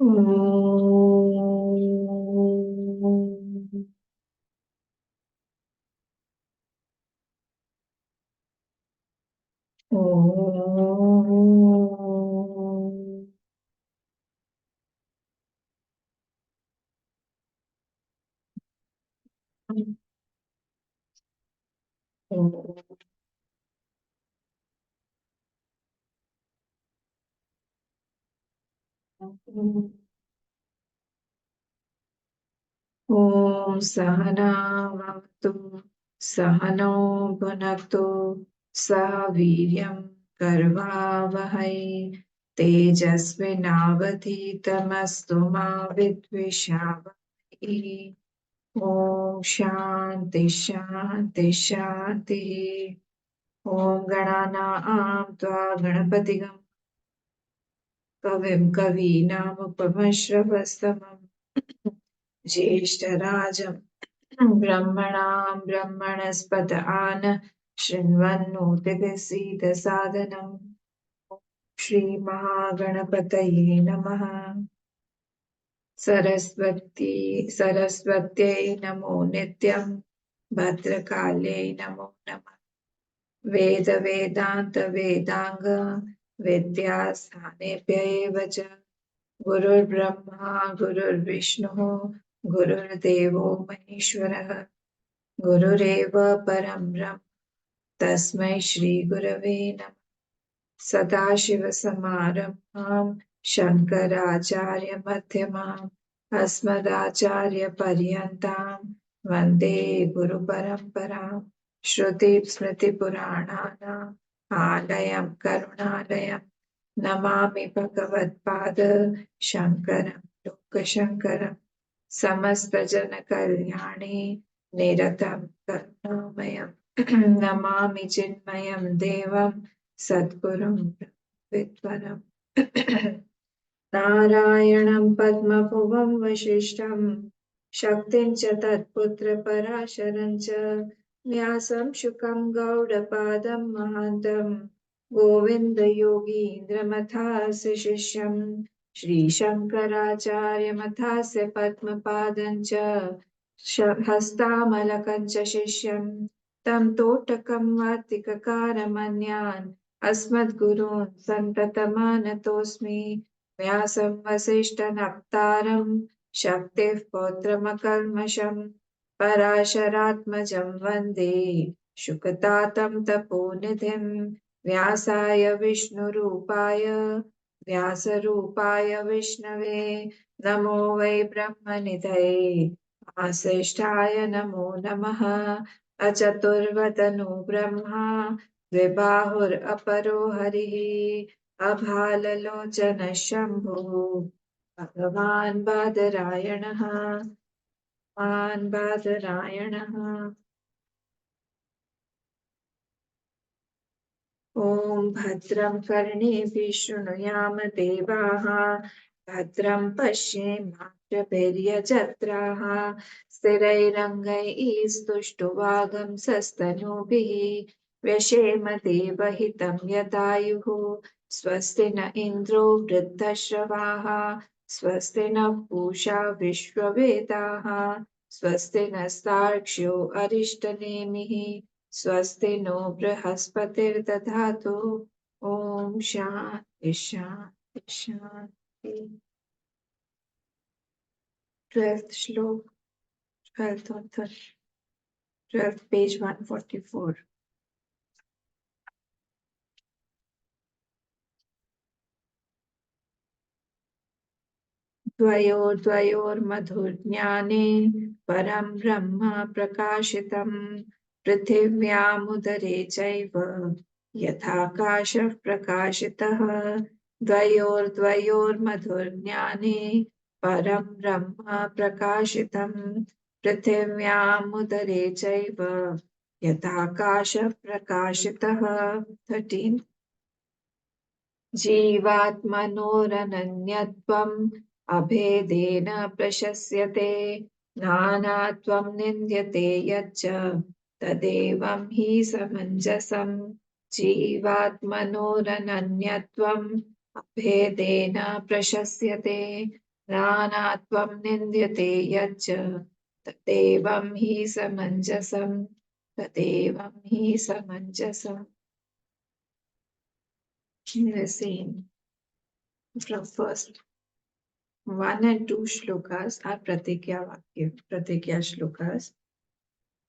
ॐ सहना भवतु सहनौ भुनक्तु सह वीर्यं कर्वावहै तेजस्विनावधीतमस्तु मा विद्विषावहै। ॐ शान्ति शान्ति शान्तिः। ॐ गणानां त्वा गणपतिगं कविं कवीनामुपमश्रवस्तमं ज्येष्ठराजं ब्रह्मणां ब्रह्मणस्पत आन शृण्वन्नोतिभिः श्रीमहागणपतये नमः। सरस्वत्यै नमो नित्यं भद्रकाल्यै नमो नमः। वेदान्त वेदांग विद्यास्थानेभ्य एव च गुरुर्ब्रह्मा गुरुर्विष्णुः गुरुर्देवो महेश्वरः गुरुरेव परं ब्रह्म तस्मै श्री गुरवे नमः। सदाशिवसमारम्भां शङ्कराचार्यमध्यमाम् अस्मदाचार्यपर्यन्तां वन्दे गुरुपरम्पराम्। श्रुतिस्मृतिपुराणानाम् आलयं करुणालयं नमामि भगवत्पाद शङ्करं लोकशङ्करं समस्तजनकल्याणे निरतं करुणामयं नमामि चिन्मयं देवं सद्गुरुं विद्वरम्। नारायणं पद्मभुवं वसिष्ठं शक्तिं च तत्पुत्रपराशरं च व्यासं शुकं गौडपादं महान्तं गोविन्दयोगीन्द्रमथास्य शिष्यं श्रीशङ्कराचार्यमथास्य पद्मपादं च हस्तामलकं च शिष्यं तं तोटकं वार्तिककारमन्यान् अस्मद्गुरून् सन्ततमानतोऽस्मि। व्यासं वसिष्ठनप्तारं शक्तिः पौत्रमकल्मषं पराशरात्मजं वन्दे शुकतातं तपोनिधिं। व्यासाय व्यासरूपाय विष्णवे नमो वै ब्रह्मनिधये वासिष्ठाय नमो नमः। अचतुर्वदनो ब्रह्मा द्विबाहुरपरो हरिः अभाललोचनः शम्भुः भगवान् बादरायणः। ॐ भद्रं कर्णेभिः शृणुयाम देवाः भद्रं पश्येमाक्षभिर्यजत्राः स्थिरैरङ्गैः स्तुष्टुवागंसस्तनूभिः व्यशेम देवहितं यदायुः स्वस्ति न इन्द्रो वृद्धश्रवाः स्वस्ति नः पूषा विश्ववेदाः स्वस्ति नस्तार्क्ष्यो अरिष्टनेमिः स्वस्ति नो बृहस्पतिर्दधातु। ॐ शान्ति शान्ति शान्ति। 12th श्लोक 12th author 12th page 144। द्वयोर्मधुर्ज्ञाने परं ब्रह्म प्रकाशितं पृथिव्यामुदरे चैव यथाकाशः प्रकाशितः। द्वयोर्मधुर्ज्ञाने परं ब्रह्म प्रकाशितं पृथिव्यामुदरे चैव यथाकाशः प्रकाशितः। 13 जीवात्मनोरनन्यत्वम् अभेदेन प्रशस्यते नानात्वं निन्द्यते यच्च तदेवं हि समञ्जसम्। जीवात्मनोरनन्यत्वम् अभेदेन प्रशस्यते नानात्वं निन्द्यते यच्च तदेवं हि समञ्जसम् तदेवं हि समञ्जसम्. The same from first 1 and 2 shlokas are pratikya vakya, pratikya shlokas.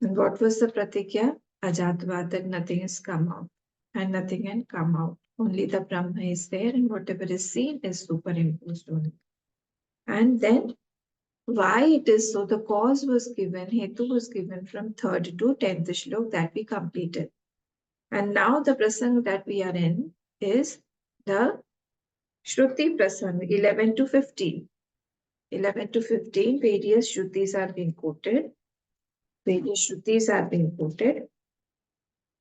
And what was the pratikya? Ajatva, that nothing has come out and nothing can come out. Only the Brahma is there and whatever is seen is superimposed only. And then why it is so, the cause was given, Hetu was given from 3rd to 10th shlok that we completed. And now the prasang that we are in is the Shruti prasang 11 to 15. 11 to 15, various Shrutis are being quoted. Various Shrutis are being quoted.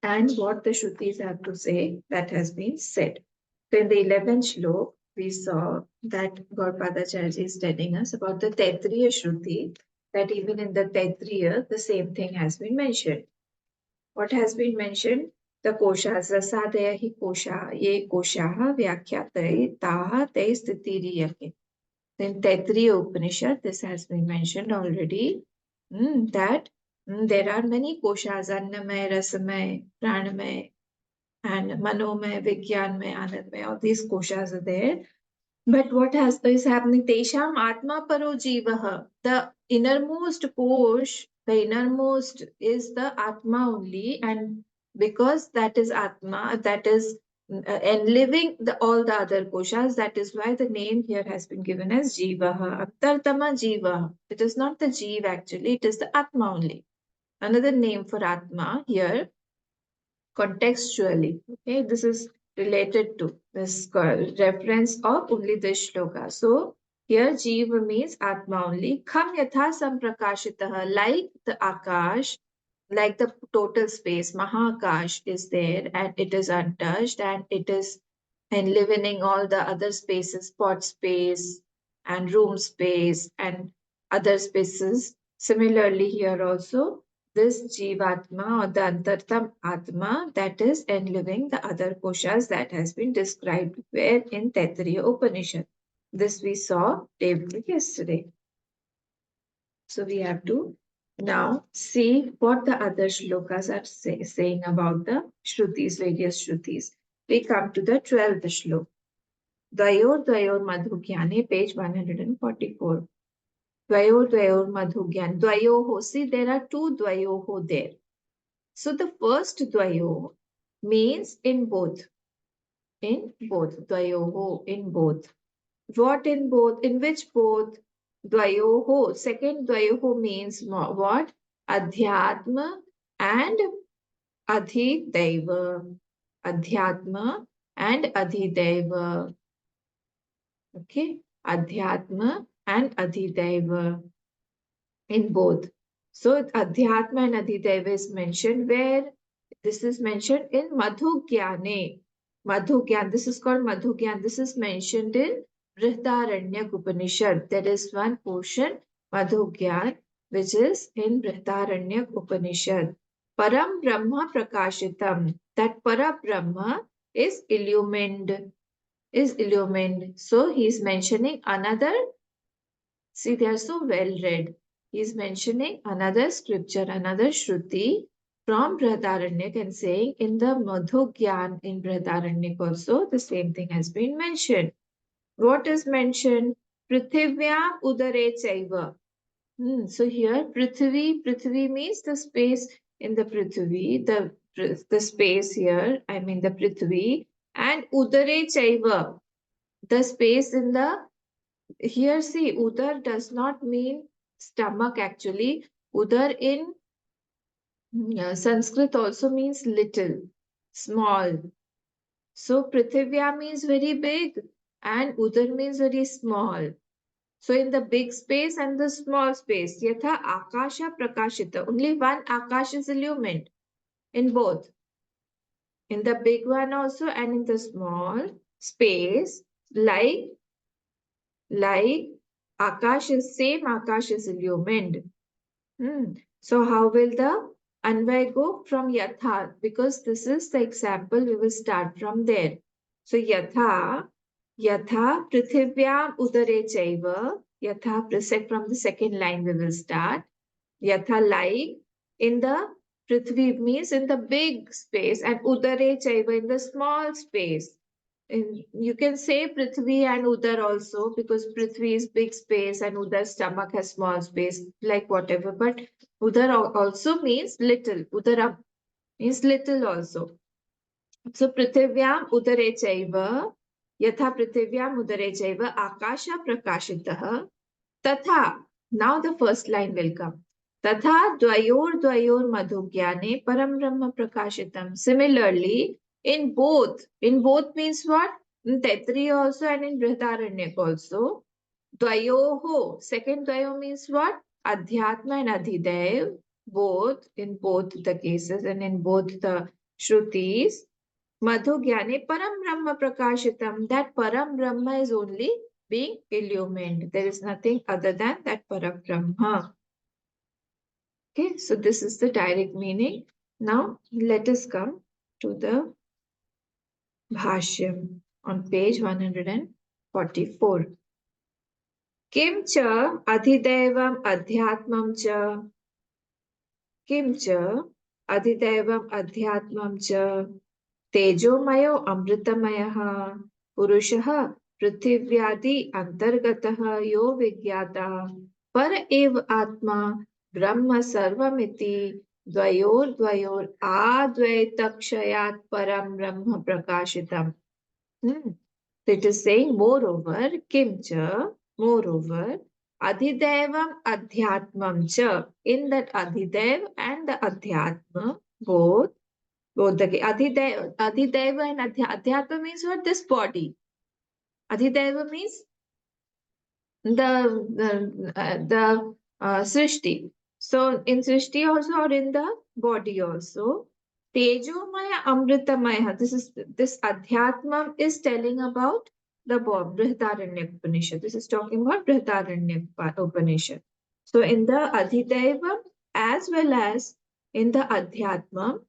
And what the Shrutis have to say, that has been said. So in the 11th shlok, we saw that Gaurapadacharya is telling us about the Taittiriya Shruti, that even in the Taittiriya, the same thing has been mentioned. What has been mentioned? The koshas, rasadaya hi kosha, ye koshaha vyakhyatai taha te stitiriyake. In Taittiriya Upanishad, this has been mentioned already, that there are many koshas, annamay, rasamay, pranamay, and manomay, vijnanmay, anandmay, all these koshas are there. But what is happening? Tesham atma paro jivaha. The innermost kosh, the innermost is the atma only, and because that is atma, that is enliving all the other koshas, that is why the name here has been given as jivaha. Antartama jivaha. It is not the jiva actually, it is the atma only. Another name for atma here contextually. Okay, this is related to this reference of only this shloka. So here Jiva means Atma only. Kham yatha samprakashitaha, like the Akash, like the total space, Mahakash is there and it is untouched and it is enlivening all the other spaces, pot space and room space and other spaces. Similarly, here also, this Jivatma or the Antartam Atma that is enliving the other koshas that has been described where in Taittiriya Upanishad. This we saw day before yesterday. So we have to now see what the other shlokas are saying about the Shrutis, various Shrutis. We come to the 12th shlok. Dvayor Madhugyane, page 144. Dvayor Madhugyan. Dvayoho. See, there are two Dvayoho there. So the first Dvayo means in both. In both. Dvayoho, in both. What in both? In which both? Dvayoho. Second Dvayoho means what? Adhyatma and Adhidaiva. Adhyatma and Adhidaiva. Okay? Adhyatma and Adhidaiva. In both. So Adhyatma and Adhidaiva is mentioned where this is mentioned in Madhugyane. Madhugyan, this is called Madhugyan. This is mentioned in Brihadaranyaka Upanishad. There is one portion, Madhugyan, which is in Brihadaranyaka Upanishad. Param Brahma Prakashitam. That Para Brahma is illumined. So he is mentioning another. See, they are so well read. He is mentioning another scripture, another Shruti from Brihadaranyaka and saying in the Madhugyan in Brihadaranyaka also the same thing has been mentioned. What is mentioned? Prithivya udare chaiva. So here Prithvi means the space in the Prithvi, the space here, I mean the Prithvi, and udare chaiva, the space in the. Here, see, udar does not mean stomach actually. Udar in Sanskrit also means little, small. So, Prithivya means very big and udar means very small. So, in the big space and the small space, yatha akasha prakashita, only one akash is illumined in both. In the big one also and in the small space, like Akash is same, Akash is illumined. So how will the Anvay go from Yatha? Because this is the example, we will start from there. So Yatha Prithivyam Udare Chaiva, Yatha, from the second line we will start. Yatha, like in the Prithvi means in the big space, and Udare Chaiva in the small space. And you can say Prithvi and Udar also, because Prithvi is big space and Udar stomach has small space, like whatever. But Udar also means little. Udara means little also. So Prithvyam Udare Chaiva, Yatha Prithvyam Udare Chaiva, Akasha Prakashitah, Tatha. Now the first line will come. Tatha dvayor madhugyane param brahma prakashitam. Similarly, in both means what? In Tetri also and in Brihadaranyaka also. Dvayoho, second dvayo means what? Adhyatma and Adhidev, both, in both the cases and in both the Shrutis. Madhugyane param brahma prakashitam. That param brahma is only being illumined. There is nothing other than that param brahma. Okay, so this is the direct meaning. Now let us come to the Bhashyam on page 144. Kim cha adhidevam adhyatmam cha. Kim cha adhidevam adhyatmam cha. तेजोमयो अमृतमयः पुरुषः पृथिव्यादि अंतर्गतः यो विज्ञाता पर एव आत्मा ब्रह्म सर्वमिति द्वयोर्द्वयोर आद्वैतक्षयात् परम ब्रह्म प्रकाशितम्. It is saying moreover, kimcha, moreover, adhidevam adhyatmam cha. In that adhidev and the adhyatma, both the Adhideva and Adhyatma means what? This body. Adhideva means the Srishti. So in Srishti also or in the body also. Tejomaya Amritamaya. This Adhyatma is telling about the Brihadaranyaka Upanishad. This is talking about Brihadaranyaka Upanishad. So in the Adhideva as well as in the Adhyatma,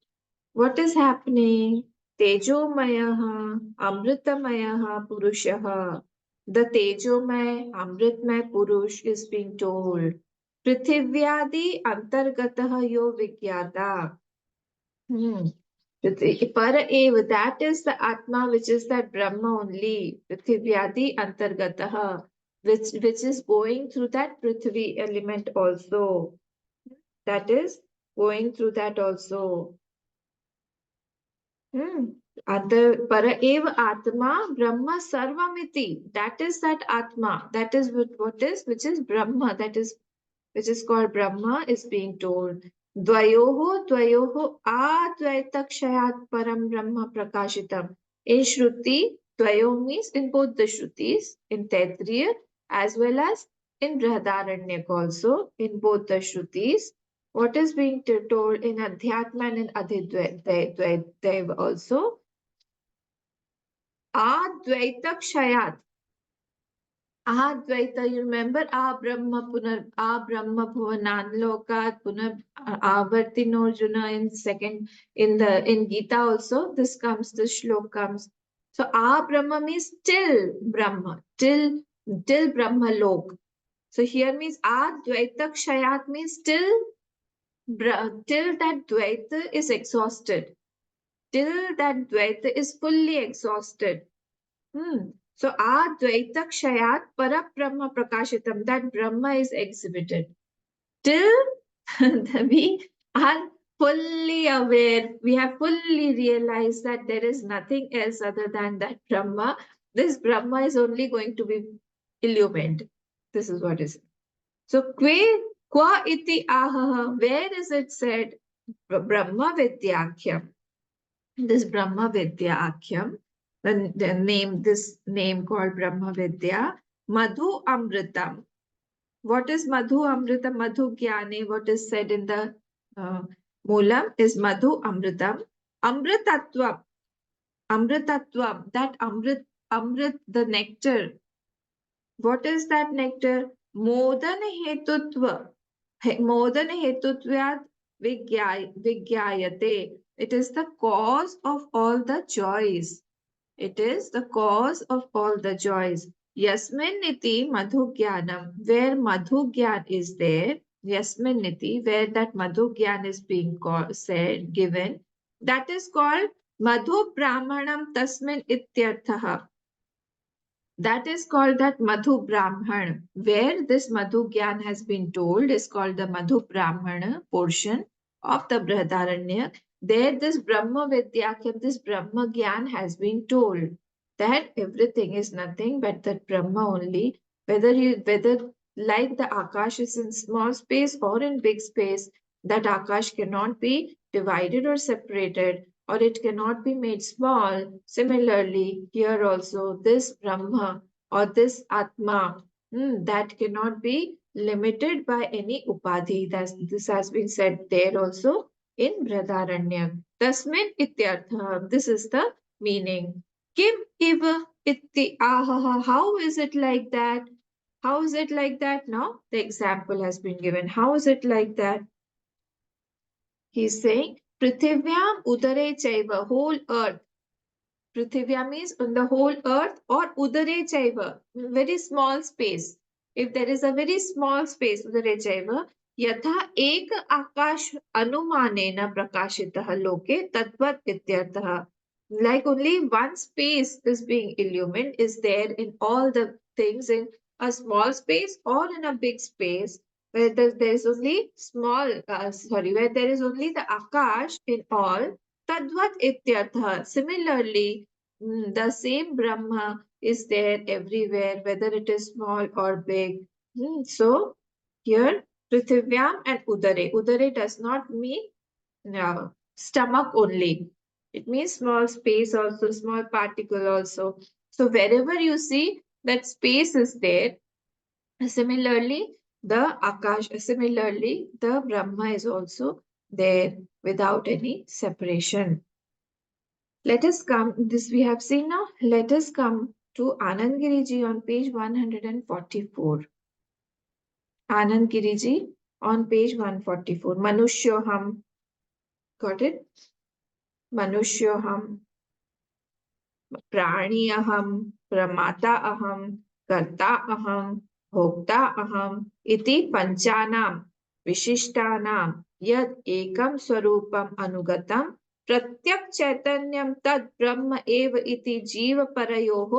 what is happening? Tejomayaha, Amritamayaha, Purushaha. The Tejomay, Amritmay Purush is being told. Prithivyadi Antargataha Yo Vigyata. Para eva, that is the Atma, which is that Brahma only. Prithivyadi Antargataha, which is going through that Prithvi element also. That is going through that also. Para eva Atma Brahma Sarvamiti. That is that Atma. That is which is Brahma. Which is called Brahma is being told. Dvayoho Advaitakshayat Param Brahma Prakashitam. In Shruti, Dvayo means in both the Shrutis, in Taittiriya as well as in Brihadaranyaka also, in both the Shrutis. What is being told in Adhyatma and in Adhidvaita also? Advaitakshayat. AAdvaita, you remember? Brahma Bhuvanan Lokat Punar Avartinorjuna in Gita also. This Shlok comes. So Brahma means till Brahma, till Brahma Lok. So here means Advaita Kshayat means till that Dvaita is exhausted. Till that Dvaita is fully exhausted. So Advaita Kshayat Parabrahma Prakashitam, that Brahma is exhibited. Till we are fully aware, we have fully realized that there is nothing else other than that Brahma. This Brahma is only going to be illumined. This is what is. So qua iti ahaha, where is it said? Brahma Vidyakhyam. This Brahma Vidya Akhyam, this name called Brahma Vidya, Madhu Amritam. What is Madhu Amritam? Madhu Jnane, what is said in the Moolam is Madhu Amritam. Amritatvam. Amritatvam, that Amrit, the nectar. What is that nectar? Modana Hetutva. Modana Hetutvayat Vigyayate. It is the cause of all the joys. It is the cause of all the joys. Yasmin niti madhugyanam, where madhugyan is there, yasmin niti, where that madhugyan is being said, given, that is called madhu brahmanam tasmin ityarthaha. That is called that Madhu Brahman, where this Madhu Gyan has been told is called the Madhu Brahmana portion of the Brihadaranya. There this Brahma Vidyakya, this Brahma Gyan has been told that everything is nothing but that Brahma only, whether like the Akash is in small space or in big space, that Akash cannot be divided or separated, or it cannot be made small. Similarly, here also, this Brahma or this Atma, that cannot be limited by any upadhi. This has been said there also in Brihadaranya. Tasmin ityartha. This is the meaning. Kim iva itti ahaha. How is it like that? How is it like that now? The example has been given. How is it like that? He's saying, Prithivyam udare chaiva, whole earth. Prithivya means on the whole earth or udare chaiva, very small space. If there is a very small space, udare chaiva, yatha ek akash anumanena prakashitah loke tatvat ityartah. Like only one space is being illumined is there in all the things in a small space or in a big space where there is only where there is only the akash in all. Tadvat ityartha. Similarly, the same Brahma is there everywhere, whether it is small or big. So here, Prithivyam and Udare. Udare does not mean stomach only. It means small space also, small particle also. So wherever you see that space is there, similarly, the Brahma is also there without any separation. Let us come, this we have seen now. Let us come to Anand Giriji on page 144. Anand Giriji on page 144. Manushyoham. Got it? Manushyoham. प्राणी अहम प्रमाता अहम कर्ता अहम भोक्ता अहम इति पंचानां विशिष्टानां यद एकम स्वरूपम अनुगतम प्रत्यक चैतन्यम तद ब्रह्म एव इति जीव परयोः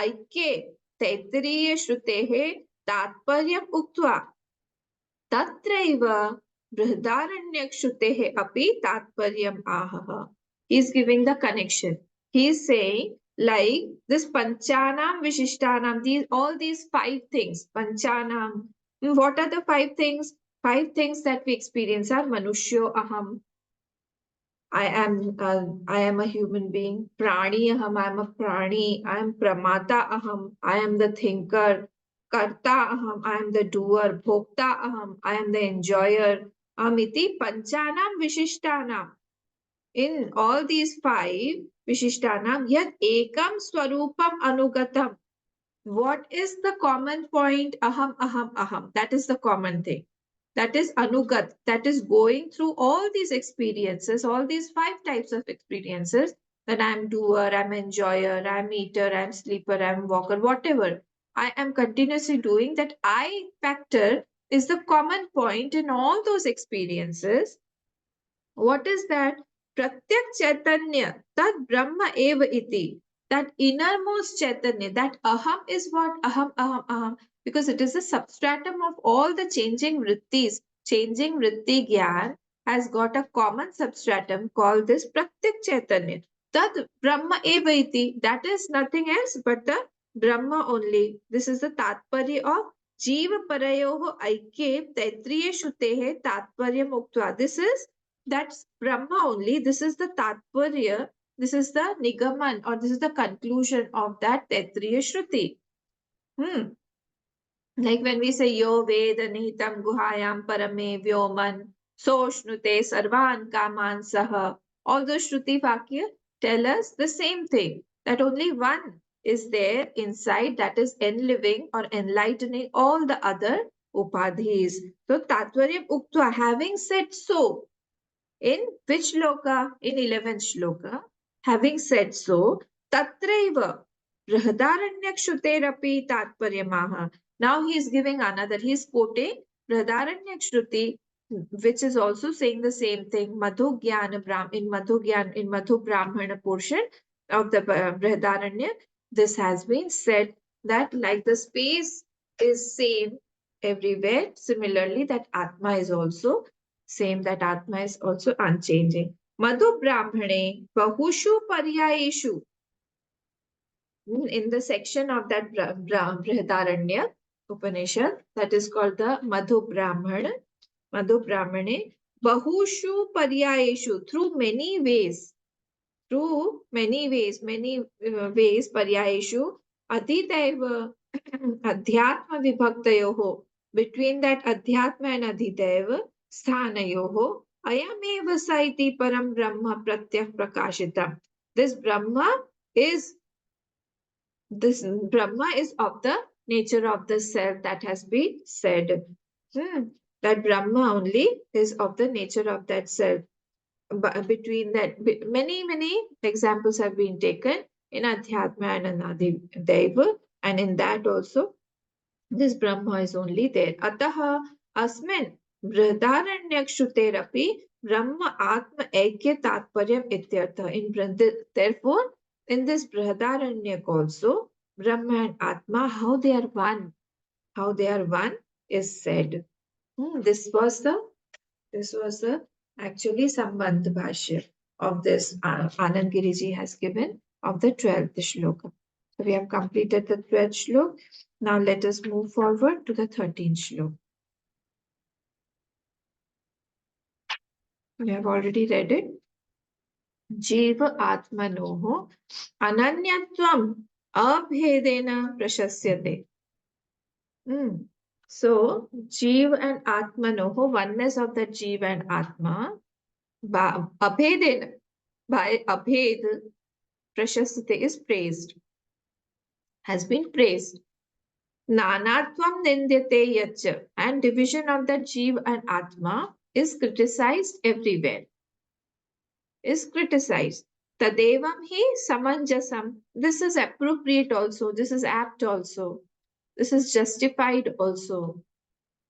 ऐक्ये तैत्तिरीय श्रुतेः तात्पर्यम् उक्त्वा तत्रैव बृहदारण्यक अपि तात्पर्यम् आहः. He is giving the connection. He is saying like this panchanam vishishtanam, all these five things, panchanam. What are the five things? Five things that we experience are manushyo aham. I am a human being. Prani aham, I am a prani. I am pramata aham, I am the thinker. Karta aham, I am the doer. Bhokta aham, I am the enjoyer. Amiti panchanam vishishtanam. In all these five vishishtanam, yad ekam swarupam anugatam. What is the common point? Aham, aham, aham. That is the common thing. That is anugat. That is going through all these experiences, all these five types of experiences. That I'm doer, I'm enjoyer, I'm eater, I'm sleeper, I'm walker, whatever. I am continuously doing. That I factor is the common point in all those experiences. What is that? Pratyak Chaitanya, that Brahma eva iti, that innermost Chaitanya, that aham is what? Aham, aham, aham. Because it is the substratum of all the changing vrittis. Changing vritti gyan has got a common substratum called this Pratyak Chaitanya. That Brahma eva iti, that is nothing else but the Brahma only. This is the Tatparya of Jiva Parayoho Aike Taitriya Shutehe Tatparyam Uktva. This is that's Brahma only. This is the Tatparya. This is the Nigaman or this is the conclusion of that Taitriya Shruti. Like when we say Yo Veda Nihitam Guhayam Parame Vyoman Soshnute Sarvan Kaman Saha. All those Shruti Vakya tell us the same thing. That only one is there inside, that is enliving or enlightening all the other upadhis. So Tatvaryam Uktva, having said so, in which shloka? In 11th shloka. Having said so, tatraiva. Brihadaranyakshuterapi tatparyamaha. Now he is giving another, he is quoting Brihadaranyakshruti, which is also saying the same thing. Madhu Gyana in Madhu Brahmana portion of the Brihadaranya, this has been said that like the space is same everywhere, similarly that Atma is also same, that Atma is also unchanging. Madhu Brahmane Bahushu Paryayeshu, in the section of that Brihadaranya Upanishad that is called the Madhu Brahmana, Madhu Brahmane, Bahushu Paryayeshu, many ways, Paryayeshu, Adhidaiva, Adhyatma Vibhaktayoho, between that Adhyatma and Adhidaiva, Sthanayoho, Ayameva Saiti Param Brahma Pratyah Prakashitam. This Brahma is This Brahma is of the nature of the self, that has been said. That Brahma only is of the nature of that self. Between that, many examples have been taken in Adhyatma and Anadidaiva, and in that also this Brahma is only there. Ataha asmin Brihadaranyakshuterapi Brahma Atma Aikya Tatparyam Ityartha. Therefore, in this Brihadaranyaka also, Brahma and Atma, how they are one is said. This was the actually Sambandh Bhashya of this Anand Giriji has given of the 12th shloka. So we have completed the 12th shlok. Now let us move forward to the 13th shlok. We have already read it. Jiva Atmanoho Ananyatvam Abhedena Prashasyate. So, Jeev and Atmanoho, oneness of the Jeev and Atma, Abhedena, by Abhed, Prashasite is praised, has been praised. Nanatvam Nindyate Yacha, and division of the Jeev and Atma is criticized everywhere. Is criticized. Tadevam hi samanjasam. This is appropriate also. This is apt also. This is justified also.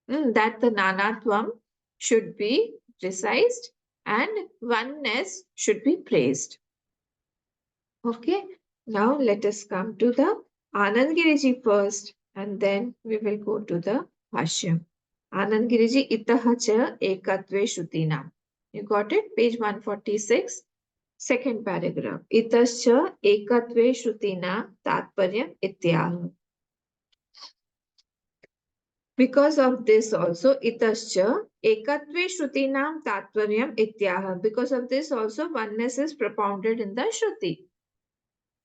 That the nanatvam should be criticized and oneness should be praised. Okay. Now let us come to the Anand Giriji first, and then we will go to the Bhashyam. Anand Giriji itaha cha ekatve shrutinam. You got it? Page 146, second paragraph. Itascha ekatve shrutina tatparyam ityah. Because of this also, itascha ekatve shrutinam tatparyam ityah. Because of this also, oneness is propounded in the Shruti.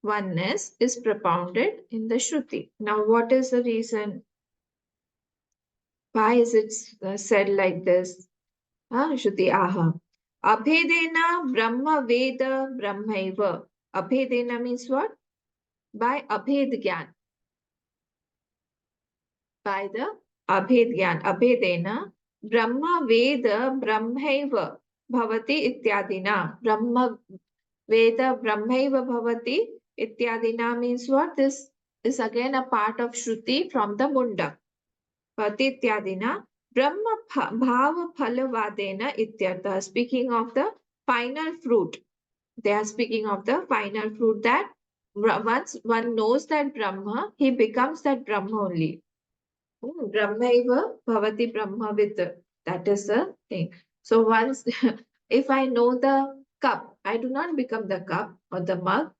Oneness is propounded in the Shruti. Now, what is the reason? Why is it said like this? Shruti aha. Abhedena Brahma Veda Brahmaiva. Abhedena means what? By Abhed Gyan. By the Abhed Gyan. Abhedena Brahma Veda Brahmaiva Bhavati Ityadina. Brahma Veda Brahmaiva Bhavati Ityadina means what? This is again a part of Shruti from the Munda. Bhavati Ityadina Brahma Bhava Phalavadena Ityartha. Speaking of the final fruit. They are speaking of the final fruit, that once one knows that Brahma, he becomes that Brahma only. Brahmaiva Bhavati Brahmavid. That is the thing. So once, if I know the cup, I do not become the cup or the mug.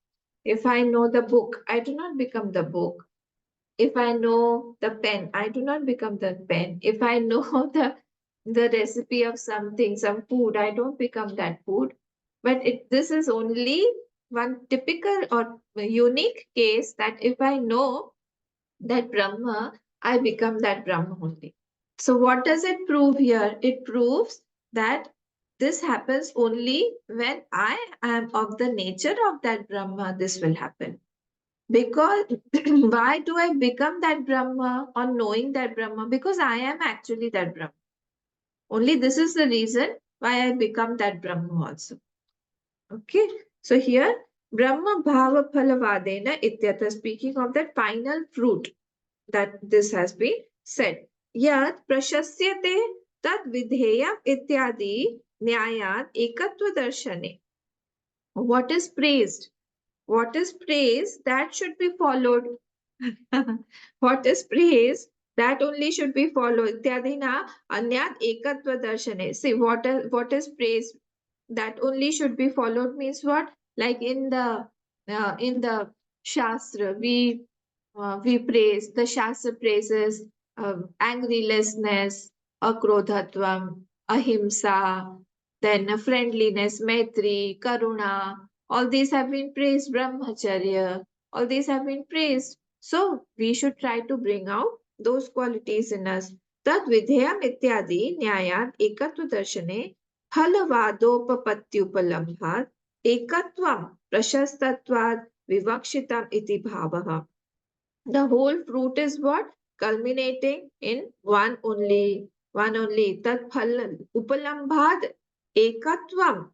If I know the book, I do not become the book. If I know the pen, I do not become the pen. If I know the recipe of something, some food, I don't become that food. But this is only one typical or unique case, that if I know that Brahma, I become that Brahma only. So what does it prove here? It proves that this happens only when I am of the nature of that Brahma, this will happen. Because why do I become that Brahma on knowing that Brahma? Because I am actually that Brahma. Only this is the reason why I become that Brahma also. Okay. So here Brahma bhava phalavadena ityatha, speaking of that final fruit that this has been said. Yat prashasyate tat vidheyam ityadi nyayat ekatva darshane. What is praised? What is praised that should be followed? What is praised that only should be followed? Ityadina anyat ekatva darshane. See, what is praised that only should be followed means what? Like in the Shastra, we praise, the Shastra praises angrylessness, akrodhatvam, ahimsa, then friendliness, maitri, karuna. All these have been praised, brahmacharya. All these have been praised. So we should try to bring out those qualities in us. Tat vidhyam ityadi nyayat ekatva darshane फलवादोपपत्त्युपलम्भात् एकत्वं प्रशस्तत्वात् विवक्षितम् इति भावः. The whole fruit is what? Culminating in one only. Tat phal upalambhad ekatvam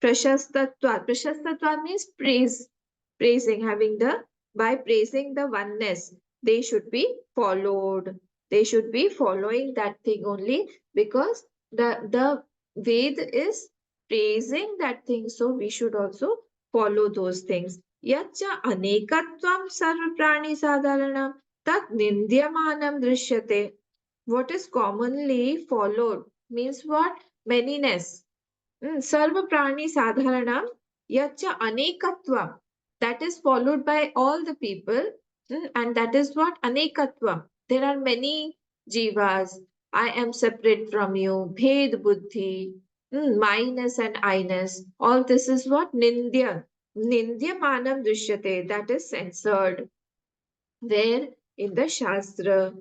prashastatva. Prashastatva means praising, having the, by praising the oneness, they should be followed. They should be following that thing only because the Ved is praising that thing. So we should also follow those things. Yacha anekatvam sarva prani sadharanam tat nindyamanam drishyate. What is commonly followed means what? Manyness. Sarva prani sadharanam yacha anekatvam. That is followed by all the people, and that is what? Anekatvam. There are many jivas. I am separate from you. Bhed buddhi, minus and I-ness. All this is what? Nindya. Nindya manam drishyate. That is censored. Where? In the Shastra.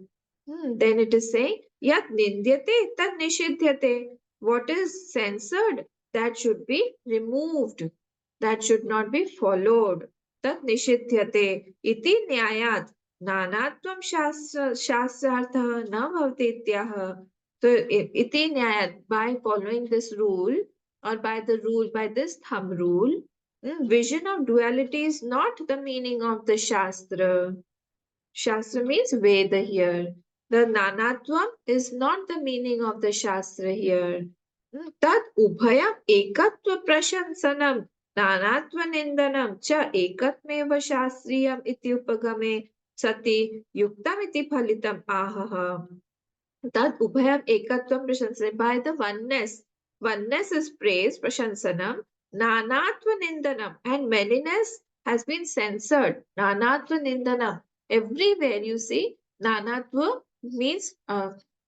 Then it is saying, Yat nindyate tad nishidhyate. What is censored? That should be removed. That should not be followed. Tad nishidhyate. Iti nyayat. Nanatvam shastrartha na bhavati ityah. So, iti nyayat. By following this rule, or by the rule, by this thumb rule, vision of duality is not the meaning of the Shastra. Shastra means Veda here. The Nanatvam is not the meaning of the Shastra here. Tat Ubhayam Ekatva Prashansanam Nanatva Nindanam Cha Ekatmeva Shastriyam Iti Upagame Sati Yuktam Iti Phalitam Ahaha. That Ubhayam Ekatvam Prashansanam, by the oneness. Oneness is praised, Prashansanam, Nanatva Nindanam, and manyness has been censored. Nanatva Nindanam. Everywhere you see, Nanatva means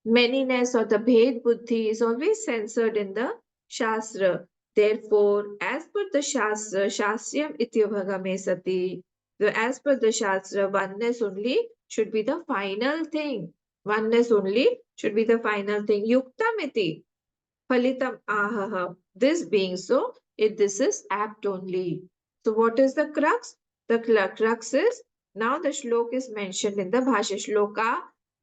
manyness or the Bhed Buddhi is always censored in the Shastra. Therefore, as per the Shastra, Shastriyam Ityabhagame Sati, as per the Shastra, oneness only should be the final thing. Oneness only should be the final thing. Yuktamiti, phalitam ahaha. This being so, this is apt only. So what is the crux? The crux is, now the shlok is mentioned in the Bhashya. Shloka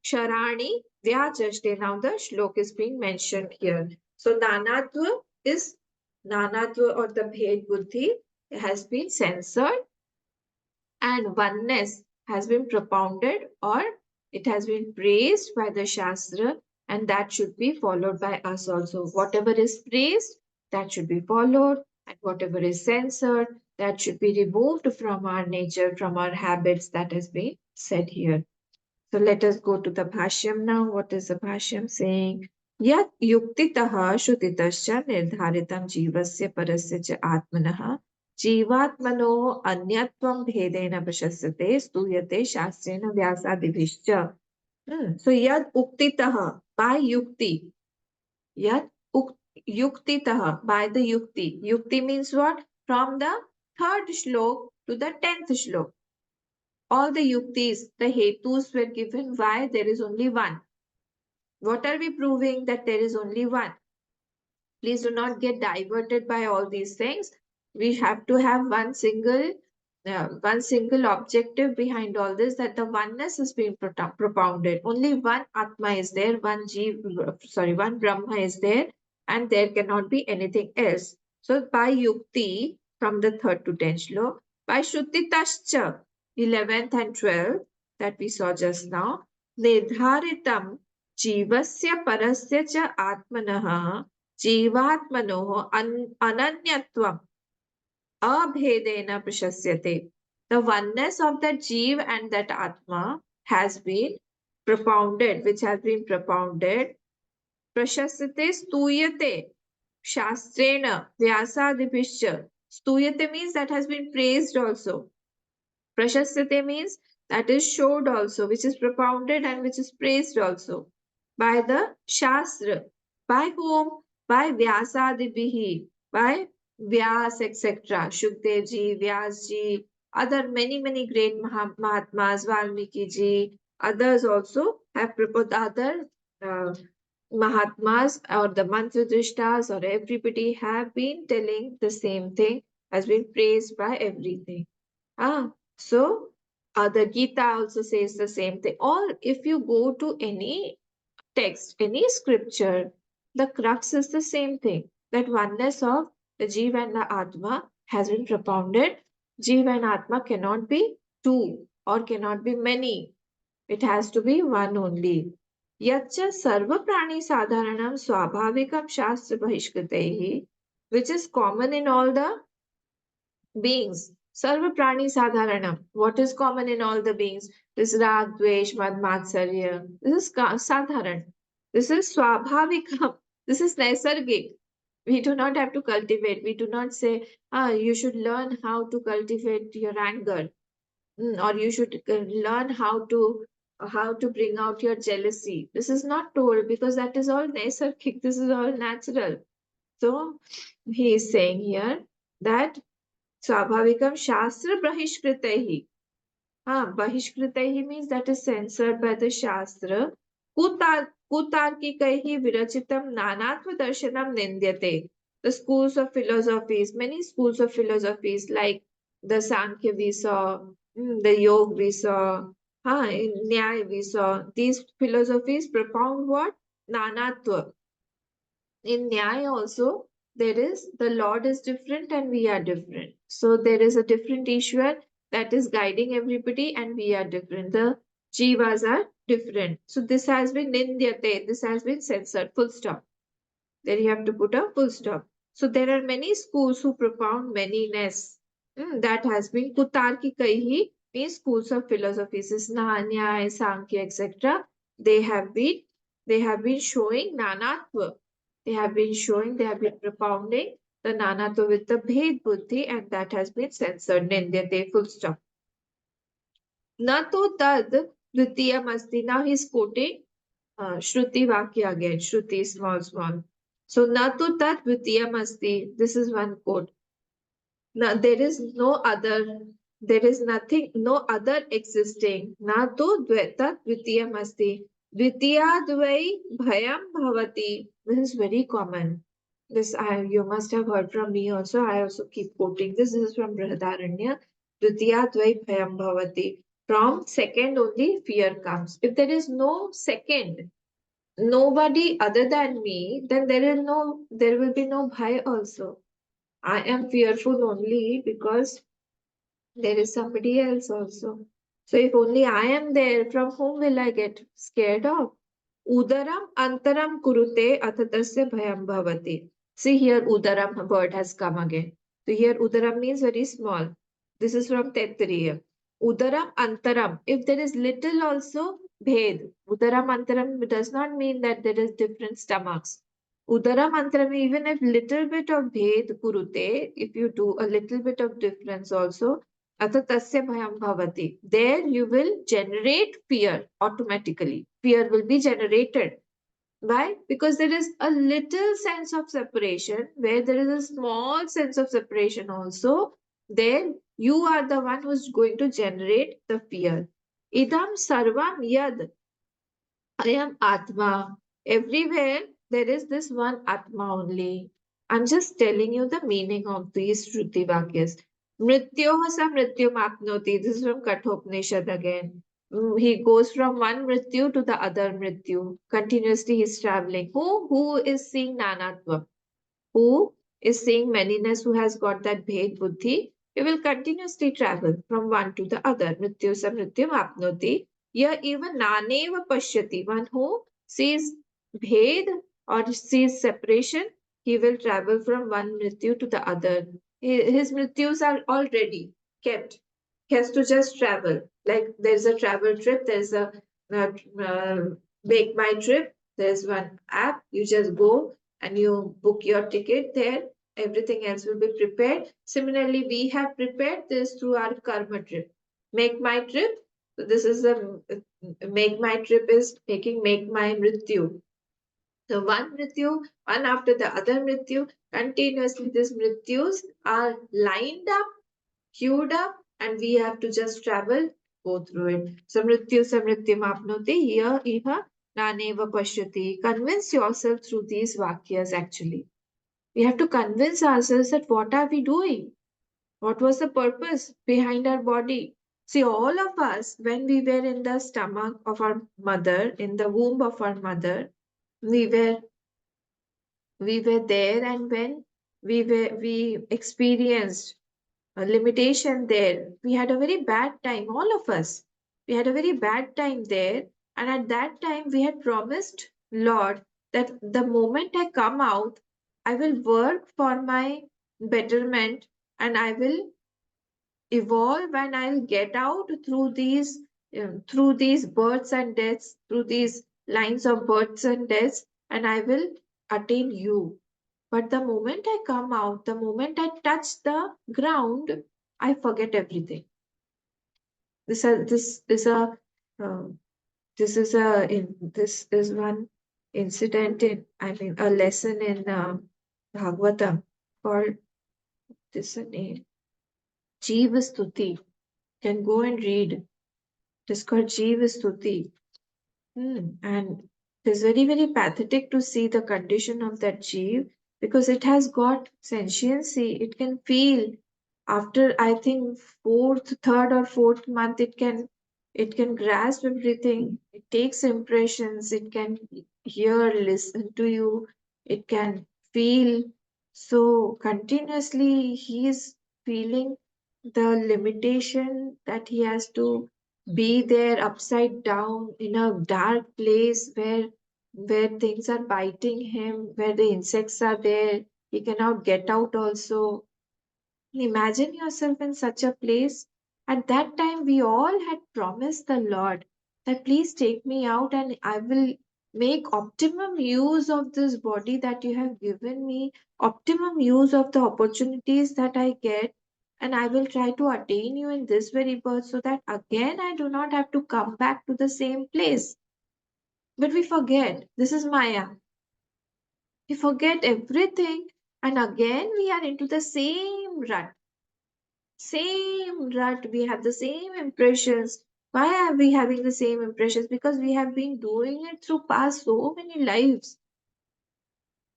Sharani Vyachaste. Now the shlok is being mentioned here. So Nanatva or the Bhed Buddhi has been censored, and oneness has been propounded, or it has been praised by the Shastra, and that should be followed by us also. Whatever is praised, that should be followed, and whatever is censored, that should be removed from our nature, from our habits. That has been said here. So let us go to the Bhashyam now. What is the Bhashyam saying? Yat yuktitaha shutitascha nirdharitam jivasya parasya cha atmanaha जीवात्मनो अन्यत्वं भेदेन प्रशस्यते स्तूयते शास्त्रेण व्यासादिभिश्च. So yad uktitah, by yukti. Yad yuktitah, by the yukti. Yukti means what? From the third shlok to the 10th shlok. All the yuktis, the hetus were given why there is only one. What are we proving? That there is only one. Please do not get diverted by all these things. We have to have one single objective behind all this, that the oneness is being propounded. Only one Atma is there, one Brahma is there, and there cannot be anything else. So by Yukti, from the 3rd to 10th shlok. By Shruti-tascha, 11th and 12th, that we saw just now, Nidharitam Jivasya Parasya Cha Atmanah Jivatmanoh Ananyatvam Abhedena Prashasyate. The oneness of that Jeev and that Atma has been propounded, which has been propounded. Prashasyate stuyate Shastrena Vyasadibhishya. Stuyate means that has been praised also. Prashasyate means that is showed also, which is propounded and which is praised also by the Shastra. By whom? By Vyasadibhihi, by Vyas, etc. Shukdev ji, Vyas ji, other many great Mahatmas, Valmiki ji, others also have proposed, other Mahatmas or the Mantradrishtas or everybody have been telling the same thing, has been praised by everything. So the Gita also says the same thing. Or if you go to any text, any scripture, the crux is the same thing. That oneness of the Jeev and the Atma has been propounded. Jeev and Atma cannot be two or cannot be many. It has to be one only. Yaccha sarva prani sadharanam swabhavikam shastra bahishkatehi, which is common in all the beings. Sarva prani sadharanam. What is common in all the beings? This rag, dvesh, mad, matsarya. This is sadharan. This is swabhavikam. This is naisargik. We do not have to cultivate. We do not say, you should learn how to cultivate your anger. Or you should learn how to bring out your jealousy. This is not told because that is all naisargik. This is all natural. So he is saying here that Swabhavikam Shastra Bahishkritahi. Bahishkritahi means that is censored by the Shastra. Kutarkikaihi Virachitam Nanatva Darshanam Nindyate. The schools of philosophies, many schools of philosophies like the Sankhya we saw, the Yoga we saw, Nyaya we saw. These philosophies propound what? Nanatva. In Nyaya also, there is the Lord is different and we are different. So there is a different Ishwar that is guiding everybody and we are different. The Jivas are different. So this has been Nindyate, this has been censored, full stop. There you have to put a full stop. So there are many schools who propound manyness. That has been Kutarkikaihi, means schools of philosophies, is Nyaya, Sankhya, etc. They have been showing Nanatva. They have been propounding the Nanatva with the Bhed Buddhi, and that has been censored. Nindyate, full stop. Nato tad dvitiyam asti. Now he's quoting Shruti Vakya again. Shruti, small. So, Nato tad dvitiyam asti. This is one quote. Now, there is nothing, no other existing. Nato tad dvitiyam asti. Dvitiyadvai bhayam bhavati. This is very common. You must have heard from me also. I also keep quoting this. This is from Brihadaranya. Dvitiyadvai bhayam bhavati. From second only fear comes. If there is no second, nobody other than me, then there will be no bhai also. I am fearful only because there is somebody else also. So if only I am there, from whom will I get scared of? Udaram antaram kurute atatasya bhayam bhavati. See here, udaram word has come again. So here, udaram means very small. This is from Taittiriya. Udaram antaram. If there is little also, bhed. Udaram antaram does not mean that there is different stomachs. Udaram antaram, even if little bit of bhed kurute, if you do a little bit of difference also, atatasya bhayam bhavati. There you will generate fear automatically. Fear will be generated. Why? Because there is a little sense of separation, where there is a small sense of separation also. There you are the one who is going to generate the fear. Idam sarvam yad. I am Atma. Everywhere there is this one Atma only. I'm just telling you the meaning of these Shruti Vakyas. Mrityoha sa mrityum apnoti. This is from Kathopanishad again. He goes from one Mrityu to the other Mrityu. Continuously he's traveling. Who is seeing Nanatva? Who is seeing manyness, who has got that bhed buddhi, he will continuously travel from one to the other. Mrityu sa mrityum apnoti. Here even naneva pashyati, one who sees bhed or sees separation, he will travel from one mrityu to the other. His mrityus are already kept. He has to just travel. Like there's a travel trip, there's a uh, uh, make my trip, there's one app, you just go and you book your ticket there, everything else will be prepared. Similarly, we have prepared this through our karma trip. Make my trip. So this is the make my trip is taking make my mrityu. So one mrityu, one after the other mrityu, continuously these mrityus are lined up, queued up, and we have to just travel, go through it. So mrityu samrityam apnoti, here iha naneva pashyati. Convince yourself through these vakyas actually. We have to convince ourselves that what are we doing? What was the purpose behind our body? See, all of us, when we were in the stomach of our mother, in the womb of our mother, we were we were there, and when we experienced a limitation there, we had a very bad time, all of us. We had a very bad time there, and at that time we had promised Lord that the moment I come out, I will work for my betterment, and I will evolve, and I'll get out through these births and deaths, through these lines of births and deaths, and I will attain you. But the moment I come out, the moment I touch the ground, I forget everything. This is a um, this is one incident in, I mean, a lesson in Bhagavatam called this a name Jeeva Stuti. Can go and read. It is called Jeeva Stuti. And it is very, very pathetic to see the condition of that jeev, because it has got sentiency. It can feel after, I think, third or fourth month, it can grasp everything. It takes impressions. It can hear, listen to you. It can feel. So continuously, he is feeling the limitation that he has to be there upside down in a dark place where things are biting him, where the insects are there. He cannot get out also. Imagine yourself in such a place. At that time, we all had promised the Lord that please take me out, and I will make optimum use of this body that you have given me, optimum use of the opportunities that I get, and I will try to attain you in this very birth so that again I do not have to come back to the same place. But we forget this is Maya. We forget everything, and again we are into the same rut. Same rut, we have the same impressions. Why are we having the same impressions? Because we have been doing it through past so many lives.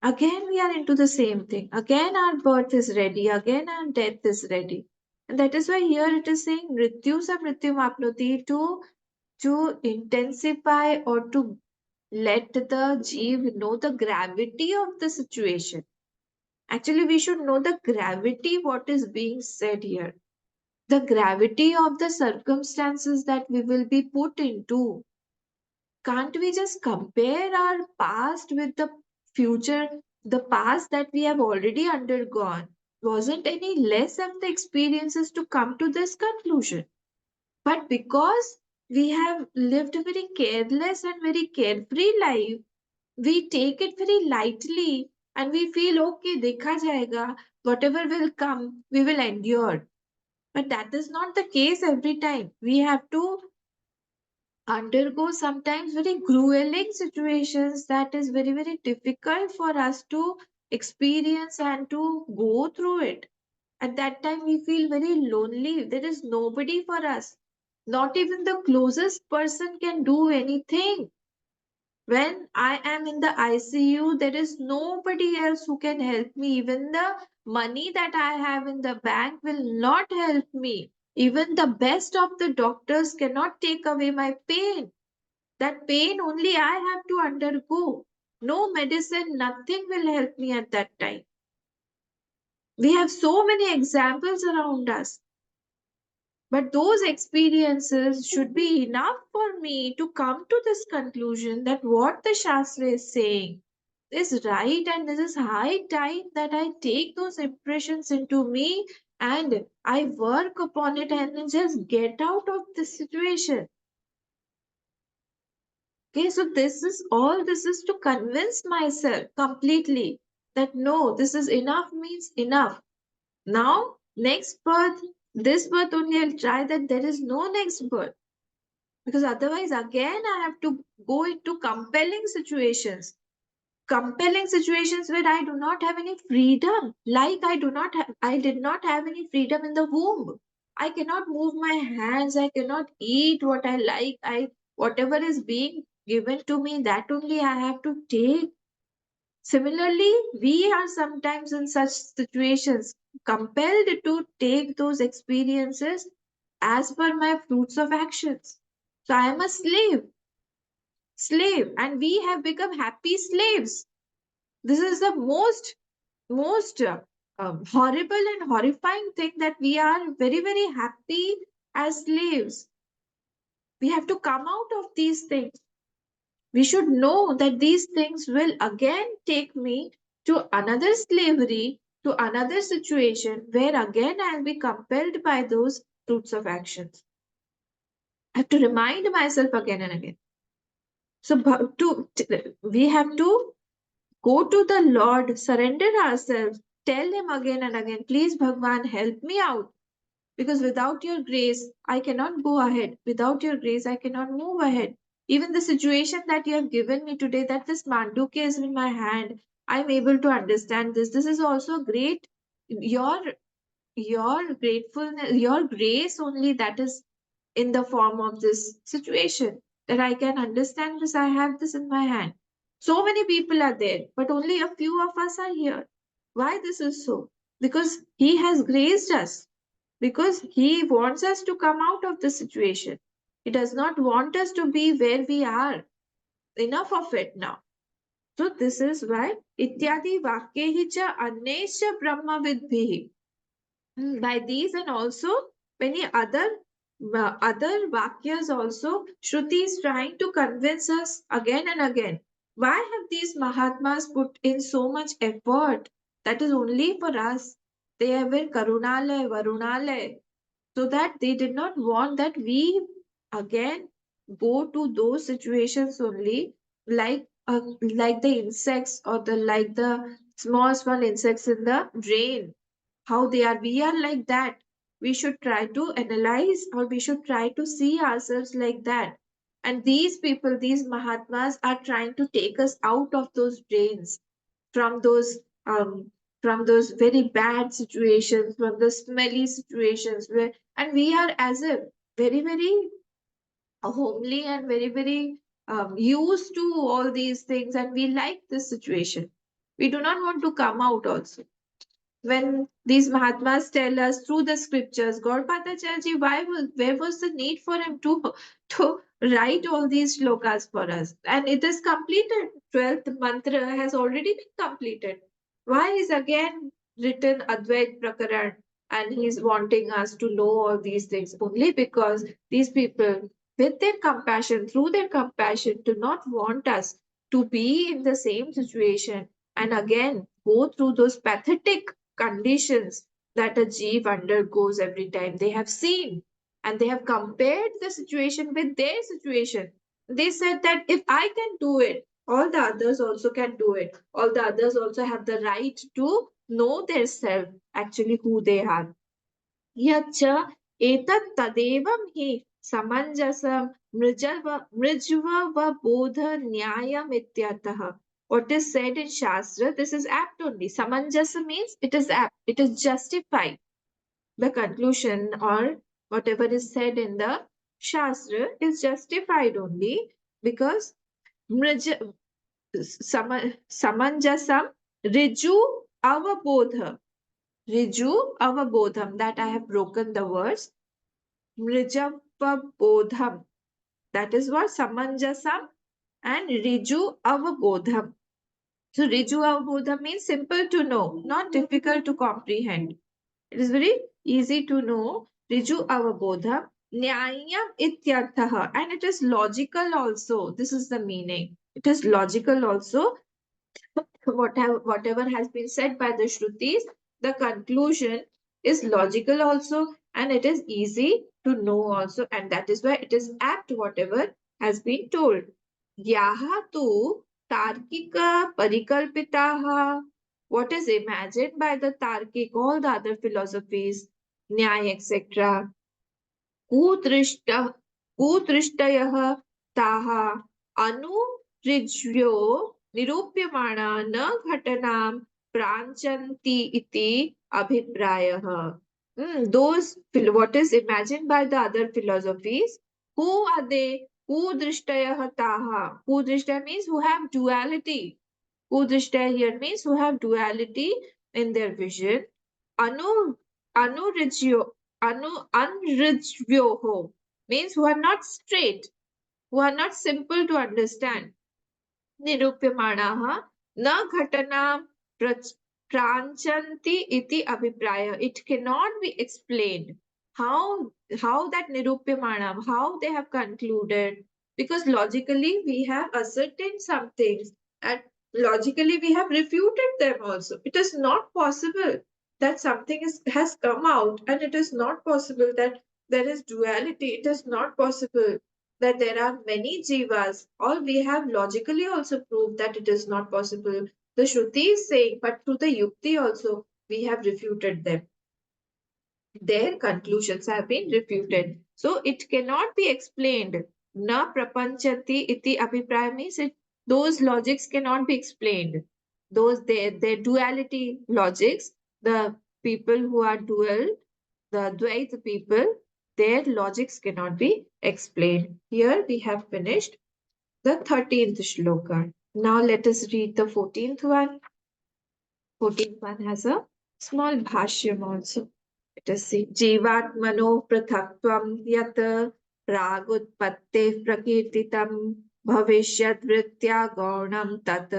Again we are into the same thing. Again our birth is ready. Again our death is ready. And that is why here it is saying mrityu sa mrityum apnoti, to intensify or to let the jeev know the gravity of the situation. Actually, we should know the gravity what is being said here, the gravity of the circumstances that we will be put into. Can't we just compare our past with the future? The past that we have already undergone wasn't any less of the experiences to come to this conclusion. But because we have lived a very careless and very carefree life, we take it very lightly and we feel okay, dekha jayega, whatever will come, we will endure. But that is not the case every time. We have to undergo sometimes very grueling situations that is very, very difficult for us to experience and to go through it. At that time, we feel very lonely. There is nobody for us. Not even the closest person can do anything. When I am in the ICU, there is nobody else who can help me. Even the money that I have in the bank will not help me. Even the best of the doctors cannot take away my pain. That pain only I have to undergo. No medicine, nothing will help me at that time. We have so many examples around us. But those experiences should be enough for me to come to this conclusion that what the Shastra is saying is right, and this is high time that I take those impressions into me and I work upon it and then just get out of this situation. Okay, so this is to convince myself completely that no, this is enough means enough. Now, next birth, this birth only I'll try that there is no next birth. Because otherwise, again, I have to go into compelling situations where I do not have any freedom. Like I did not have any freedom in the womb. I cannot move my hands. I cannot eat what I like. Whatever is being given to me, that only I have to take. Similarly, we are sometimes in such situations compelled to take those experiences as per my fruits of actions. So I am a slave, and we have become happy slaves. This is the most horrible and horrifying thing that we are very, very happy as slaves. We have to come out of these things. We should know that these things will again take me to another slavery, to another situation where again I'll be compelled by those fruits of actions. I have to remind myself again and again. So we have to go to the Lord, surrender ourselves, tell Him again and again, please, Bhagwan, help me out. Because without your grace, I cannot go ahead. Without your grace, I cannot move ahead. Even the situation that you have given me today, that this manduke is in my hand, I'm able to understand this. This is also great. Your your gratefulness, your grace only that is in the form of this situation that I can understand this. I have this in my hand. So many people are there, but only a few of us are here. Why this is so? Because He has graced us, because He wants us to come out of the situation. He does not want us to be where we are. Enough of it now. So this is why ityadi vakyehi cha annesha brahma vidbhihi. By these and also many other vakyas also, Shruti is trying to convince us again and again. Why have these Mahatmas put in so much effort? That is only for us. They have been Karunalay, Varunalay, so that they did not want that we again go to those situations only, like the insects or the like the small insects in the drain, how they are. We are like that. We should try to analyze, or we should try to see ourselves like that. And these people, these Mahatmas, are trying to take us out of those drains, from those um, from those very bad situations, from the smelly situations where, and we are as a very, very homely and very, very used to all these things, and we like this situation. We do not want to come out also. When these Mahatmas tell us through the scriptures, Gaurpadacharya, where was the need for him to write all these shlokas for us? And it is completed. 12th mantra has already been completed. Why is again written Advait Prakarana, and he's wanting us to know all these things? Only because these people, with their compassion, through their compassion, do not want us to be in the same situation and again go through those pathetic conditions that a jeev undergoes every time. They have seen and they have compared the situation with their situation. They said that if I can do it, all the others also can do it. All the others also have the right to know their self, actually who they are. यच्च एतत् तदेवं हि समञ्जसं मृज्ववबोध न्यायम् इत्यर्थः. What is said in Shastra, this is apt only. Samanjasa means it is apt, it is justified. The conclusion or whatever is said in the Shastra is justified only because mrij, samanjasam riju avabodha. Riju avabodham, that I have broken the words. Mrijavabodham, that is what Samanjasam and Riju avabodham. So Riju Avbodha means simple to know, not difficult to comprehend. It is very easy to know. Riju Avabodha, Nyayam Ityarthaha, and it is logical also. This is the meaning. It is logical also. Whatever has been said by the Shrutis, the conclusion is logical also, and it is easy to know also, and that is why it is apt, whatever has been told. Yaha tu Tarkika Parikalpitaha. What is imagined by the Tarkic, all the other philosophies, Nyaya, etc. कुदृष्ट कुदृष्टयः ताः अनुऋज्यो निरूप्यमाणा न घटनां प्राञ्चन्ति इति अभिप्रायः. Those what is imagined by the other philosophies, who are they? Kudrishtayah taha. Kudrishtaya means who have duality. Kudrishtaya here means who have duality in their vision. Anu Anurijyo Unrijvyoho means who are not straight, who are not simple to understand. Nirupyamanaha na ghatana pranchanti iti abhipraya. It cannot be explained how that nirupyamanam, how they have concluded, because logically we have ascertained some things and logically we have refuted them also. It is not possible that something has come out, and it is not possible that there is duality. It is not possible that there are many jivas, or we have logically also proved that it is not possible. The Shruti is saying, but through the Yukti also, we have refuted them. Their conclusions have been refuted. So it cannot be explained. Na prapanchati iti abhipraya means those logics cannot be explained. Their duality logics, the people who are dual, the Dvaita people, their logics cannot be explained. Here we have finished the 13th shloka. Now let us read the 14th one. 14th one has a small bhashyam also. Let us see. Jivatmano prathakvam yat pragutpatte prakirtitam bhavishyat vritya gaunam tat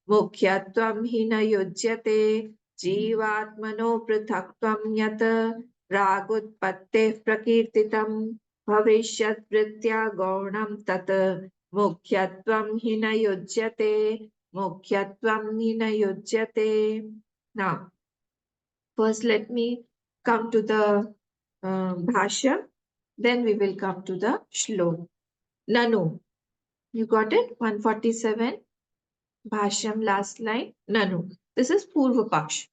mukhyatvam hina yujyate. Jivatmano prathakvam yat pragutpatte prakirtitam bhavishyat vritya gaunam tat mukhyatvam hina yujyate. Mukhyatvam hina yujyate. Now, first let me come to the bhashya, then we will come to the shlok. Nanu, you got it? 147, bhashyam, last line. Nanu. This is Purva Paksh.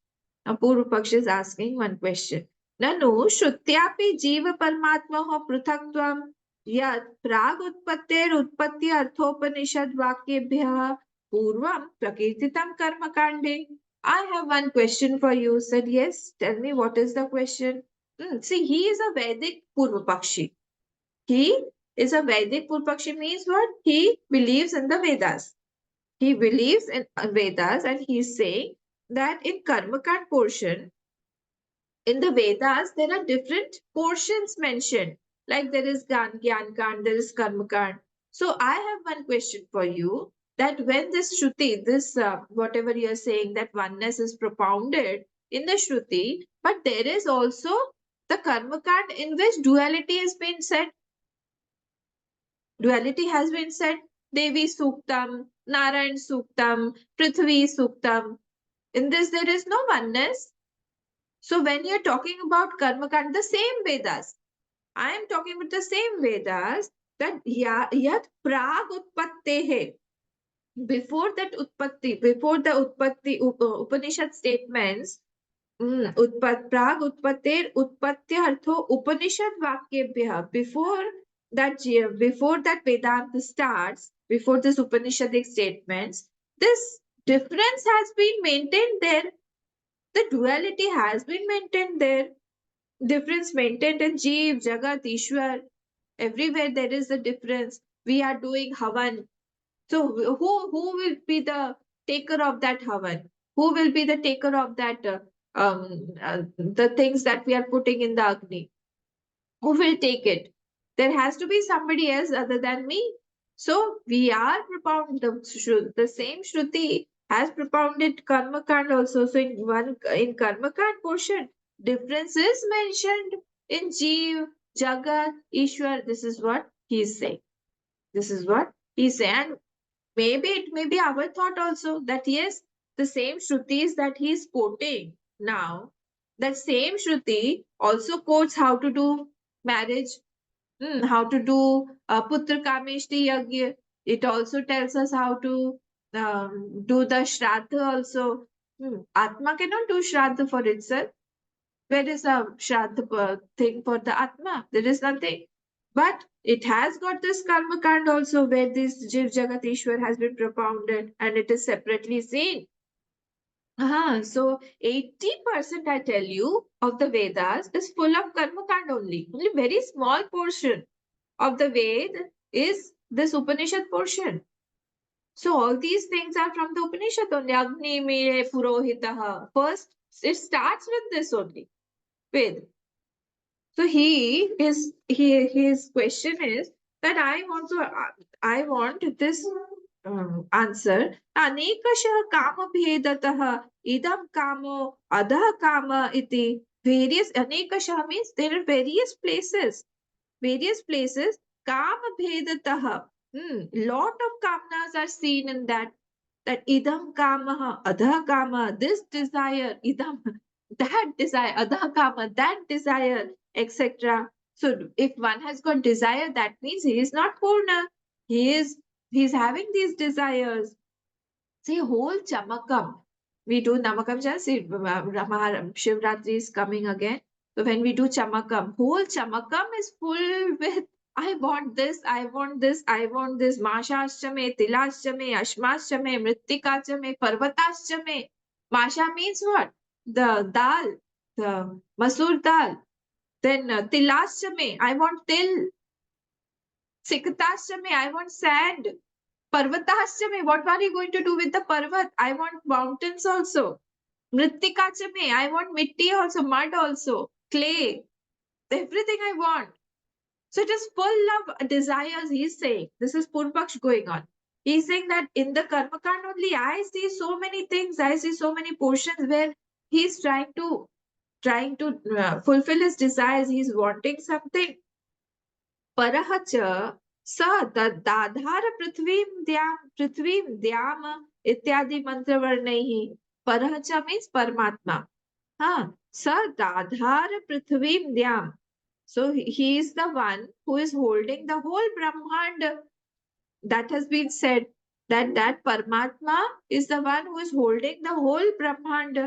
Now, Purva Paksh is asking one question. Nanu, Shrutyapi Jiva Paramatma Pruthakvam Yat Prag Utpattir Utpatti Arthopanishad Vakyebhya Purvam Prakirtitam Karma Kande. I have one question for you. Said yes. Tell me what is the question. See, he is a Vedic Purva Pakshi. He is a Vedic Purva Pakshi means what? He believes in the Vedas. He believes in Vedas, and he is saying that in Karmakand portion, in the Vedas, there are different portions mentioned. Like there is Gyan Kand, there is Karmakand. So I have one question for you, that when this Shruti, this whatever you are saying, that oneness is propounded in the Shruti, but there is also the Karmakand in which duality has been said. Duality has been said. Devi Suktam, Narayan Suktam, Prithvi Suktam. In this, there is no oneness. So when you're talking about Karmakand, the same Vedas, I am talking about the same Vedas, that yat prag utpattehe. Before that utpatti, before the utpatti Upanishad statements, prag utpatter utpatyartho Upanishad vakyebhya. Before that Vedanta starts, before this Upanishadic statements, this difference has been maintained there. The duality has been maintained there. Difference maintained in Jeev, Jagat, Ishwar. Everywhere there is a difference. We are doing Havan. So who will be the taker of that Havan? Who will be the taker of that the things that we are putting in the Agni? Who will take it? There has to be somebody else other than me. So we are propounding the same Shruti has propounded Karma Kand also. So in Karma Kand portion, difference is mentioned in Jeev, Jagat, Ishwar. This is what he is saying. This is what he is saying. And maybe it may be our thought also that yes, the same Shrutis that he is quoting now, that same Shruti also quotes how to do marriage, how to do Putra Kameshti Yagya. It also tells us how to do the Shraddha also. Atma cannot do Shraddha for itself. Where is a Shraddha thing for the Atma? There is nothing. But it has got this Karma Kand also where this Jiv Jagat Ishwar has been propounded and it is separately seen. So 80% I tell you of the Vedas is full of Karma Kand only. Only very small portion of the Ved is this Upanishad portion. So all these things are from the Upanishad only. Agni Mere Purohitaha. First, it starts with this only. Ved. So his question is that I want this answer. Anekashah kama bhedatah idam kamo adah kama iti. Various anekashah means there are various places, kama bhedatah. Lot of kamnas are seen in that idam kama, adha kama, this desire, idam, that desire, adha kama, that desire, etc. So if one has got desire, that means he is not Purna. He's having these desires. See, whole Chamakam. We do Namakam Chant. See, Shivratri is coming again. So when we do Chamakam, whole Chamakam is full with I want this, I want this, I want this. Mashashchame, Tilashchame, Ashmashchame, Mrittikachame, Parvatashchame. Masha means what? The dal, the masur dal. Then Tilashchame, I want til. Sikatashchame, I want sand. Parvatashchame, what are you going to do with the parvat? I want mountains also. Mrittikachame, I want mitti also, mud also, clay, everything I want. So it is full of desires, he's saying. This is Purpaksh going on. He's saying that in the Karmakand only, I see so many things, I see so many portions where he's trying to fulfill his desires, he's wanting something. परः स दाधार पृथ्वीं damn इत्यादि मंत्रवर्णैः परः च means परमात्मा स दाधार पृथ्वीं damn. So he is the one who is holding the whole Brahmand. That has been said that Paramatma is the one who is holding the whole Brahmand.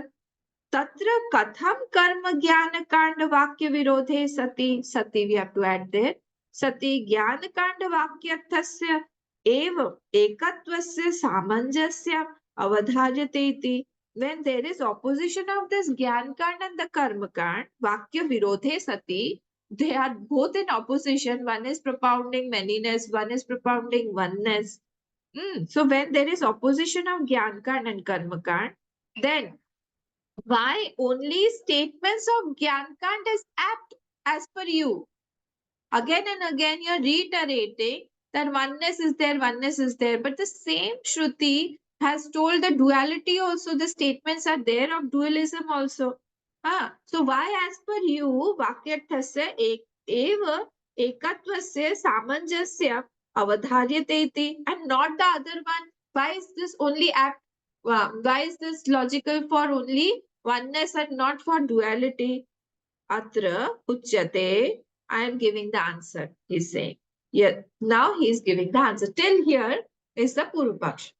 Tatra katham karma jnana kanda vakya virodhe sati we have to add there. Sati jnana kanda vakyathasya eva ekatvasya samanjasya avadharyate iti. When there is opposition of this jnana kand and the karma kand, vakya virodhe sati, they are both in opposition. One is propounding manyness, one is propounding oneness. So when there is opposition of jnana kand and karma kand, then why only statements of Gyankant is apt as per you? Again and again you're reiterating that oneness is there, oneness is there. But the same Shruti has told the duality also, the statements are there of dualism also. So why as per you, Vakyathasya eva ekatvasya samanjasya avadharyate iti and not the other one? Why is this only apt? Why is this logical for only oneness and not for duality? Atra uchyate. I am giving the answer, he's saying. Yeah, now he is giving the answer. Till here is the Purupaksh.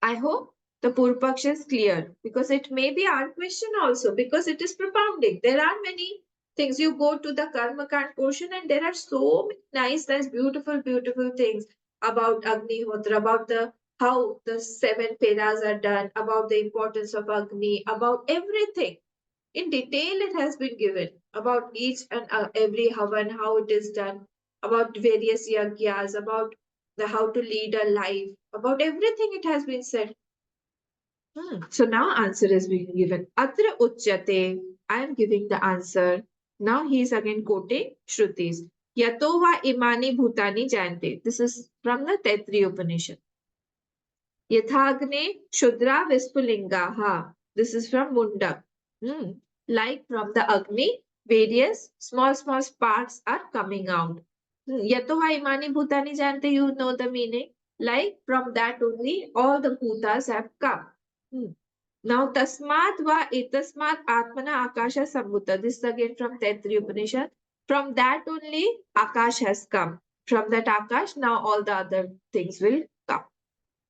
I hope the Purupaksh is clear because it may be our question also because it is propounding. There are many things. You go to the Karma Kand portion and there are so many nice, beautiful, beautiful things about Agnihotra, about the how the 7 peras are done, about the importance of Agni, about everything. In detail, it has been given about each and every havan, how it is done, about various yagyas, about how to lead a life, about everything it has been said. So now answer is being given. Atra uchyate. I am giving the answer. Now he is again quoting Shrutis. Yato va imani bhutani jayante. This is from the Taitri Upanishad. Yathagne Shudra Vispulingaha. This is from Munda. Like from the Agni, various small sparks are coming out. Yatoha imani bhutani jante, you know the meaning. Like from that only all the bhutas have come. Now tasmat va etasmat atmana akasha sambhuta. This is again from Taittiriya Upanishad. From that only Akash has come. From that Akash, now all the other things will come.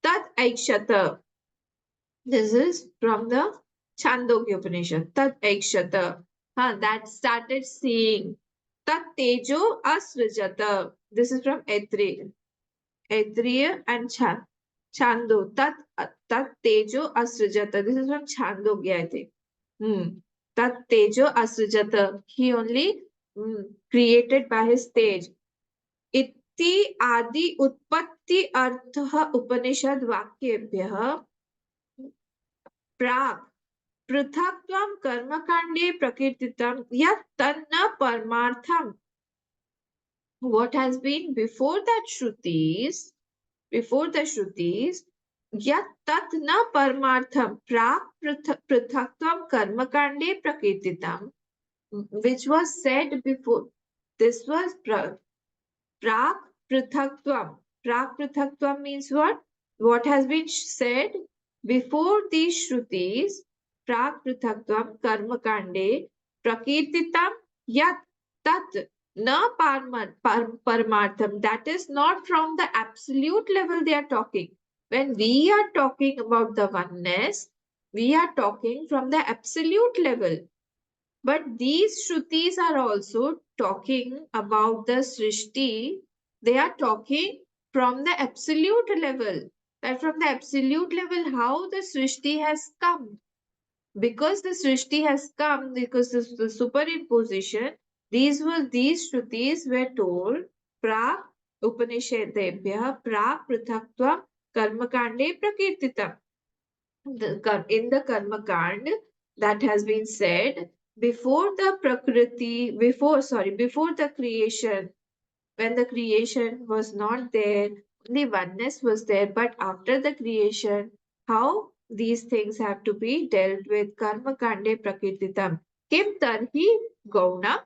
Tat Aikshata. This is from the Chandogya Upanishad. Tat Aikshata. That started seeing. Tat Tejo Asrajata. This is from Aitreya. Aitreya and Chando. Tat Tejo Asrajata. This is from Chandogya, I think. Tat Tejo Asrajata. He only created by his tej. इति आदि उत्पत्ति अर्थः उपनिषद वाक्येभ्यः प्राक् पृथक्त्वं कर्मकाण्डे प्रकीर्तितं यत् तन्न परमार्थम्. What has been before the Shrutis, yat tat na parmartham prak prithaktam karmakande prakirtitam, which was said before. This was prak prithaktam. Prak prithaktam means what? What has been said before these Shrutis, prak prithaktam karmakande prakirtitam yat tat na paramartham. That is not from the absolute level they are talking. When we are talking about the oneness, we are talking from the absolute level. But these Shrutis are also talking about the Srishti. They are talking from the absolute level. That from the absolute level, how the Srishti has come. Because the Srishti has come, because the superimposition, these Shrutis were told, Prak Upanishadebhya, Prak Prithakva Karmakande Prakirtitam. In the Karma Kand that has been said before the before the creation, when the creation was not there, the oneness was there, but after the creation, how these things have to be dealt with. Karma Kande Prakirtitam. Kim Tarhi Gauna.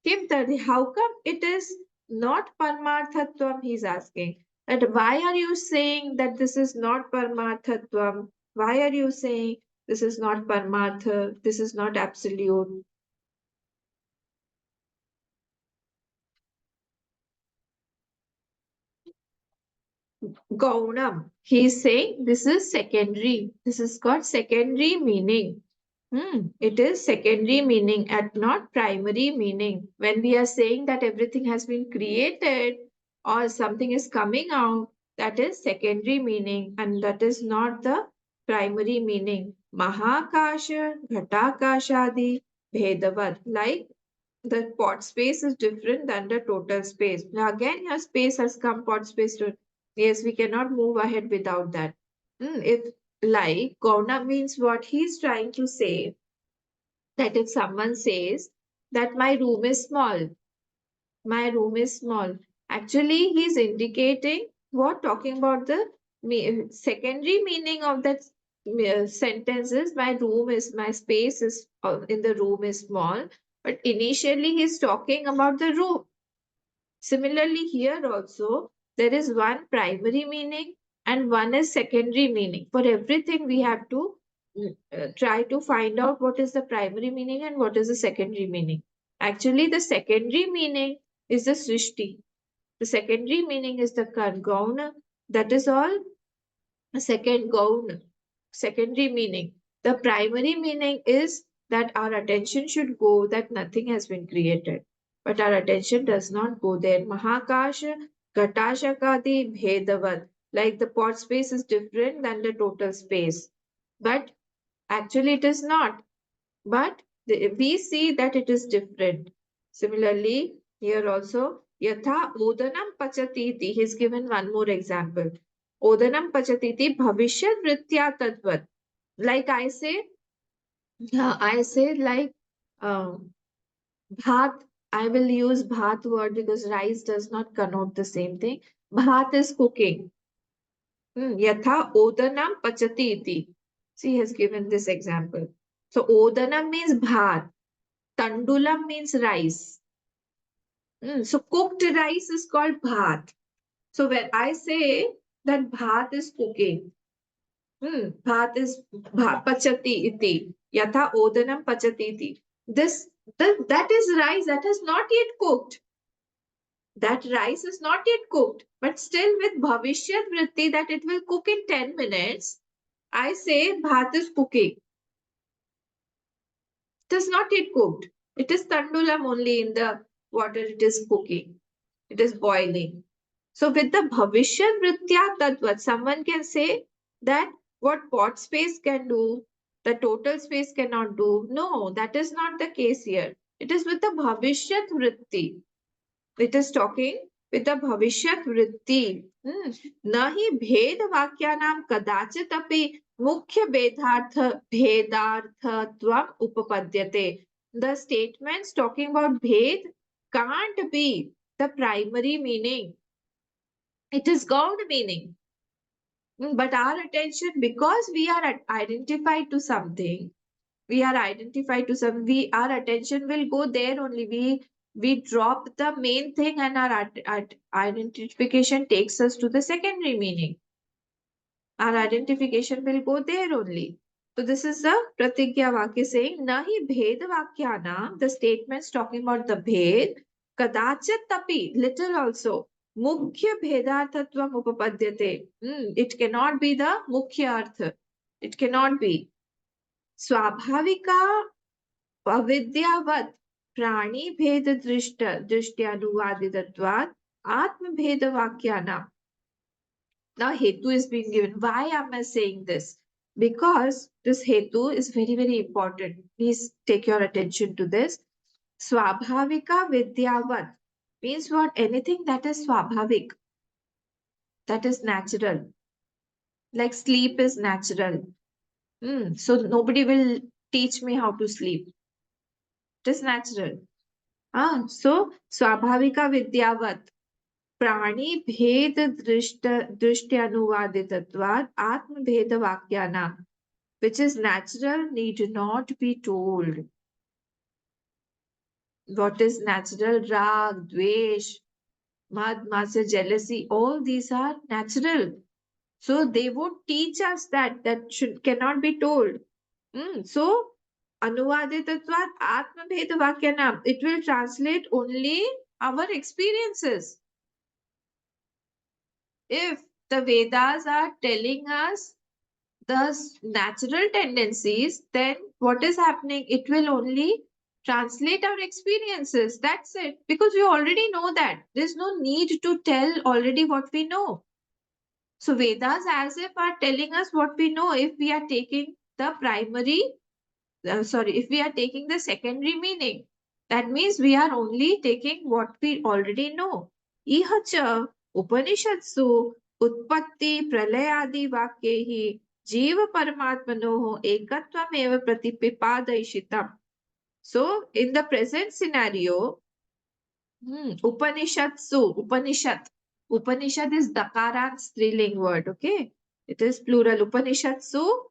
Kim Tarhi, how come it is not Paramarthatvam? He's asking. That why are you saying that this is not Paramarthatvam? Why are you saying this is not Paramartha? This is not absolute? Gaunam. He is saying this is secondary. This is called secondary meaning. It is secondary meaning and not primary meaning. When we are saying that everything has been created or something is coming out, that is secondary meaning and that is not the primary meaning. Mahakasha, Ghatakashadi, Bhedavat. Like the pot space is different than the total space. Now again, your space has come pot space to. Yes, we cannot move ahead without that. If like Gauna means what he's trying to say, that if someone says that my room is small, actually he's indicating what talking about the secondary meaning of that sentence is my space is in the room is small, but initially he's talking about the room. Similarly, here also, there is one primary meaning and one is secondary meaning. For everything, we have to try to find out what is the primary meaning and what is the secondary meaning. Actually, the secondary meaning is the Srishti. The secondary meaning is the Gauna. That is all second Gauna, secondary meaning. The primary meaning is that our attention should go that nothing has been created. But our attention does not go there. Mahakasha, Ghatashakadi, Bhedavat. Like the pot space is different than the total space. But actually it is not. But we see that it is different. Similarly, here also, Yatha Odanam Pachatiti. He's given one more example. Odanam Pachatiti Bhavishyat Vritya Tadvat. Like I say like Bhat. I will use Bhat word because rice does not connote the same thing. Bhat is cooking. Yatha odanam pachati iti. She has given this example. So odanam means bhat. Tandulam means rice. So cooked rice is called bhat. So when I say that bhat is cooking, bhat is pachati iti. Yatha odanam pachati iti. That is rice that has not yet cooked. That rice is not yet cooked, but still with bhavishyat vritti that it will cook in 10 minutes, I say bhat is cooking. It is not yet cooked. It is tandulam only in the water it is cooking. It is boiling. So with the bhavishyat vritya tatvat, someone can say that what pot space can do, the total space cannot do. No, that is not the case here. It is with the bhavishyat vritti. It is talking with the bhavishyat vritti. Nahi bhed vakyanam kadachit api mukhya bhedarthatvam upapadyate. The statements talking about bhed can't be the primary meaning. It is God meaning. But our attention, because we are identified to something, our attention will go there only. We drop the main thing and our identification takes us to the secondary meaning. Our identification will go there only. So this is the pratigya vakya saying nahi bhed vakyana, the statements talking about the bhed, kadachat tapi, little also, mukhya bhedarthatvam upapadyate. It cannot be the mukhya artha. It cannot be. स्वाभाविका अविद्यावत् प्राणी भेद दृष्ट्यानुवादितत्वात् आत्म भेद वाक्यानां. Now hetu is being given. Why am I saying this? Because this hetu is very, very important. Please take your attention to this. Swabhavika vidyavat means what? Anything that is swabhavik, that is natural. Like sleep is natural. So nobody will teach me how to sleep. It is natural. So Swabhavika Vidyavat Prani Bhed Drishtyanuvaditatvat Atma Bheda Vakyana, which is natural, need not be told. What is natural? Rag, Dvesh, Mad, Masa, jealousy, all these are natural. So they would teach us that cannot be told. So Anuvaditatvat Atma Bheda Vakyana, it will translate only our experiences. If the Vedas are telling us the natural tendencies, then what is happening? It will only translate our experiences. That's it. Because we already know that. There's no need to tell already what we know. So Vedas as if are telling us what we know if we are taking the if we are taking the secondary meaning. That means we are only taking what we already know. Ihacha Upanishatsu Utpatti Pralayadi Vakyehi Jiva Paramatmanoho Ekatvam Eva Pratipipadayishitam. So, in the present scenario, Upanishad is Dakaran striling word, okay? It is plural. Upanishatsu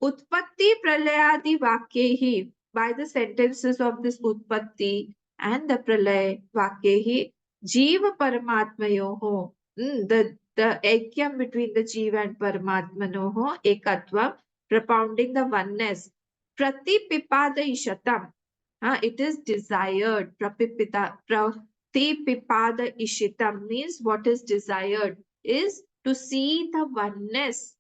Utpatti Pralayadi Vakyehi, by the sentences of this Utpatti and the Pralay Vakyehi, Jiva Paramatmayoho, the aikyam between the Jiva and Paramatmanoho, Ekatva, propounding the oneness. Pratipipada it is desired. Pratipipada Ishitam means what is desired is to see the oneness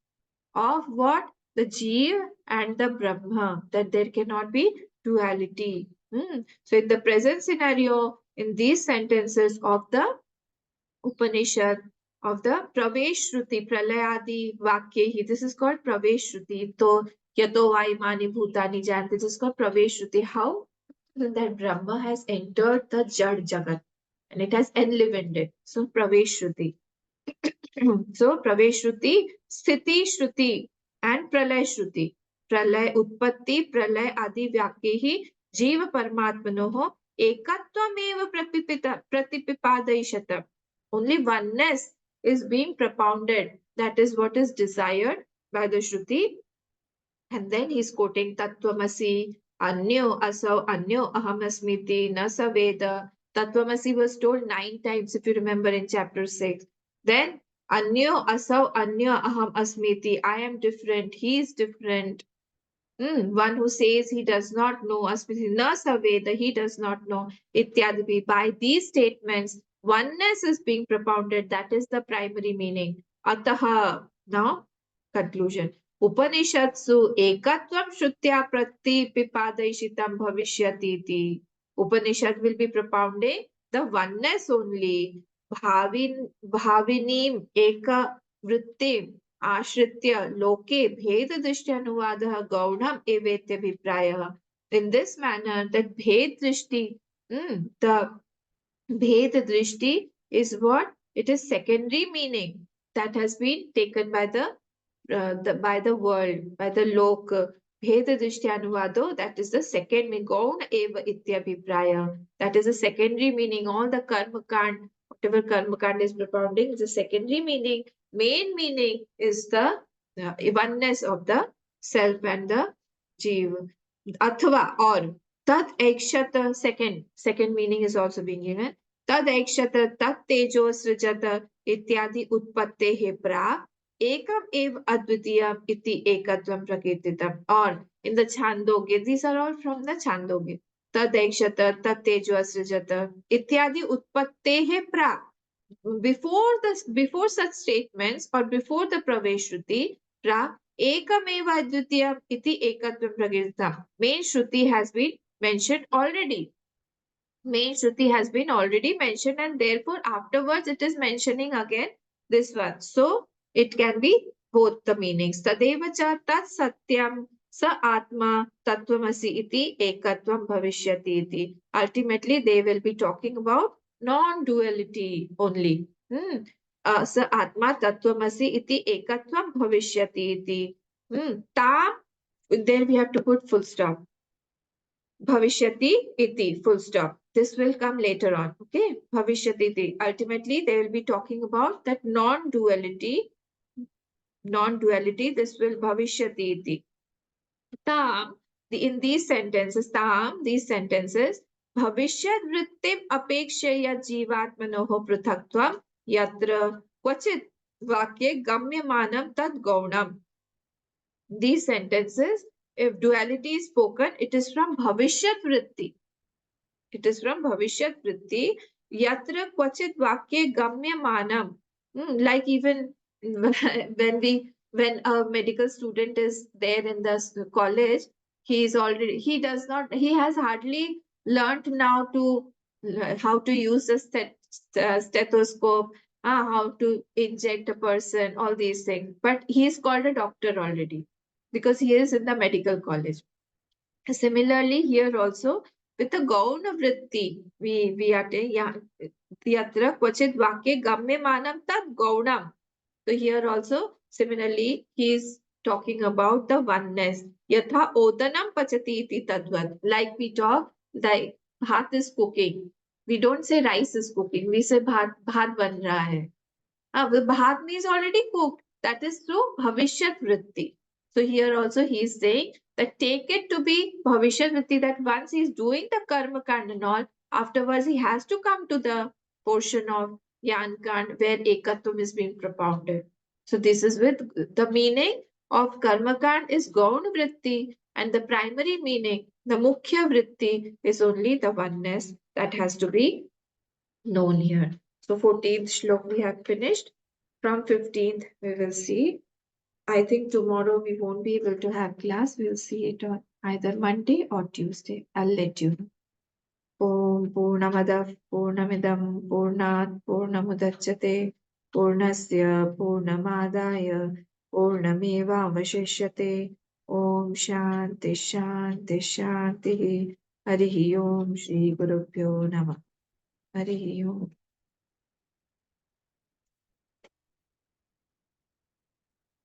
of what? The Jeev and the Brahma, that there cannot be duality. So in the present scenario, in these sentences of the Upanishad, of the Pravesh Shruti, Pralayadi Vakyehi, this is called Pravesh Shruti. So, Yato Vaimani Bhutani Jan, this is called Pravesh Shruti. How? That Brahma has entered the Jad Jagat and it has enlivened it. So, Pravesh Shruti. So, Pravesh Shruti, Sthiti Shruti, and Pralay Shruti. Pralay Utpatti, Pralay Adi Vyakyehi, Jiva Paramatmanoho, Ekatvam Eva Pratipipadayishata. Only oneness is being propounded. That is what is desired by the Shruti. And then he's quoting Tattvamasi, Anyo asau Anyo ahamasmiti na saveda. Tattvamasi was told 9 times, if you remember in chapter 6. Then Anyo asau Anyo aham asmiti. I am different, he is different. One who says he does not know, Asmiti na saveda, he does not know, ityadi. By these statements, oneness is being propounded. That is the primary meaning. Ataha, now, conclusion. Upanishatsu ekatvam shrutya pratipipadayishitam bhavishyati iti. Upanishad will be propounding the oneness only. Bhavinim eka vrittim आश्रित्य लोके भेद दृष्ट्यनुवादः गौणम एवेत्यभिप्रायः. In this manner, that bhed drishti, the bhed drishti is what? It is secondary meaning that has been taken by the world, by the lok. Bhed drishtyanuvado, that is the second meaning. Gaun eva ityabhipraya. That is the secondary meaning. All the karma kand, whatever karma kand is propounding, is the secondary meaning. Main meaning is the oneness of the self and the jiva. Athva, or tad ekshata, second meaning is also being given. Tad ekshata tat tejo srijata ityadi utpattehe pra ekam ev advitiyam iti ekatvam prakirtitam. Or in the Chandogya, these are all from the Chandogya. Tad ekshata tat tejo srijata ityadi utpattehe pra. Before such statements or before the Pravesh Shruti, pra ekameva advitiyam iti ekatvam prakirtitam. Main Shruti has been mentioned already. Main Shruti has been already mentioned, and therefore afterwards it is mentioning again this one. So it can be both the meanings. Tadeva cha tat satyam sa atma tattvamasi iti ekatvam bhavishyati iti. Ultimately they will be talking about non-duality only. Sa atma tattvamasi iti ekatvam bhavishyati iti. Tam, there we have to put full stop. Bhavishyati iti, full stop. This will come later on. Okay, Bhavishyati iti. Ultimately, they will be talking about that non-duality. Non-duality, this will Bhavishyati iti. Tam, in these sentences, Bhavishyat vrittim apekshaya jivatmanoho pruthakvam yatra kvachit vakye gamyamanam tad gaunam. These sentences, if duality is spoken, it is from Bhavishyat vritti. It is from Bhavishyat vritti. Yatra kvachit vakye gamyamanam. Like even when a medical student is there in the college, he has hardly learnt now to how to use the stethoscope, how to inject a person, all these things. But he is called a doctor already because he is in the medical college. Similarly, here also with the gauna vritti, we are yatra kvachit vakye gamya manam tad gaunam. So here also similarly he is talking about the oneness. Yatha odanam pachati iti tadvat. Like we talk, like bhat is cooking. We don't say rice is cooking. We say bhat ban raha hai. Bhat is already cooked. That is through Bhavishyat Vritti. So here also he is saying that take it to be Bhavishyat Vritti, that once he is doing the Karma Kand and all, afterwards he has to come to the portion of Yan Kand where Ekatvam is being propounded. So this is with the meaning of Karma Kand is Gaun Vritti, and the primary meaning, the Mukhya Vritti, is only the oneness that has to be known here. So 14th Shlok we have finished. From 15th we will see. I think tomorrow we won't be able to have class. We'll see it on either Monday or Tuesday. I'll let you know. Om Purnamadav Purnamidam Purnat Purnamudachyate Purnasya Purnamadaya Purnameva Vashishyate. Om Shanti Shanti Shanti. Harihi Om Shri Gurubhyo Namah. Harihi Om.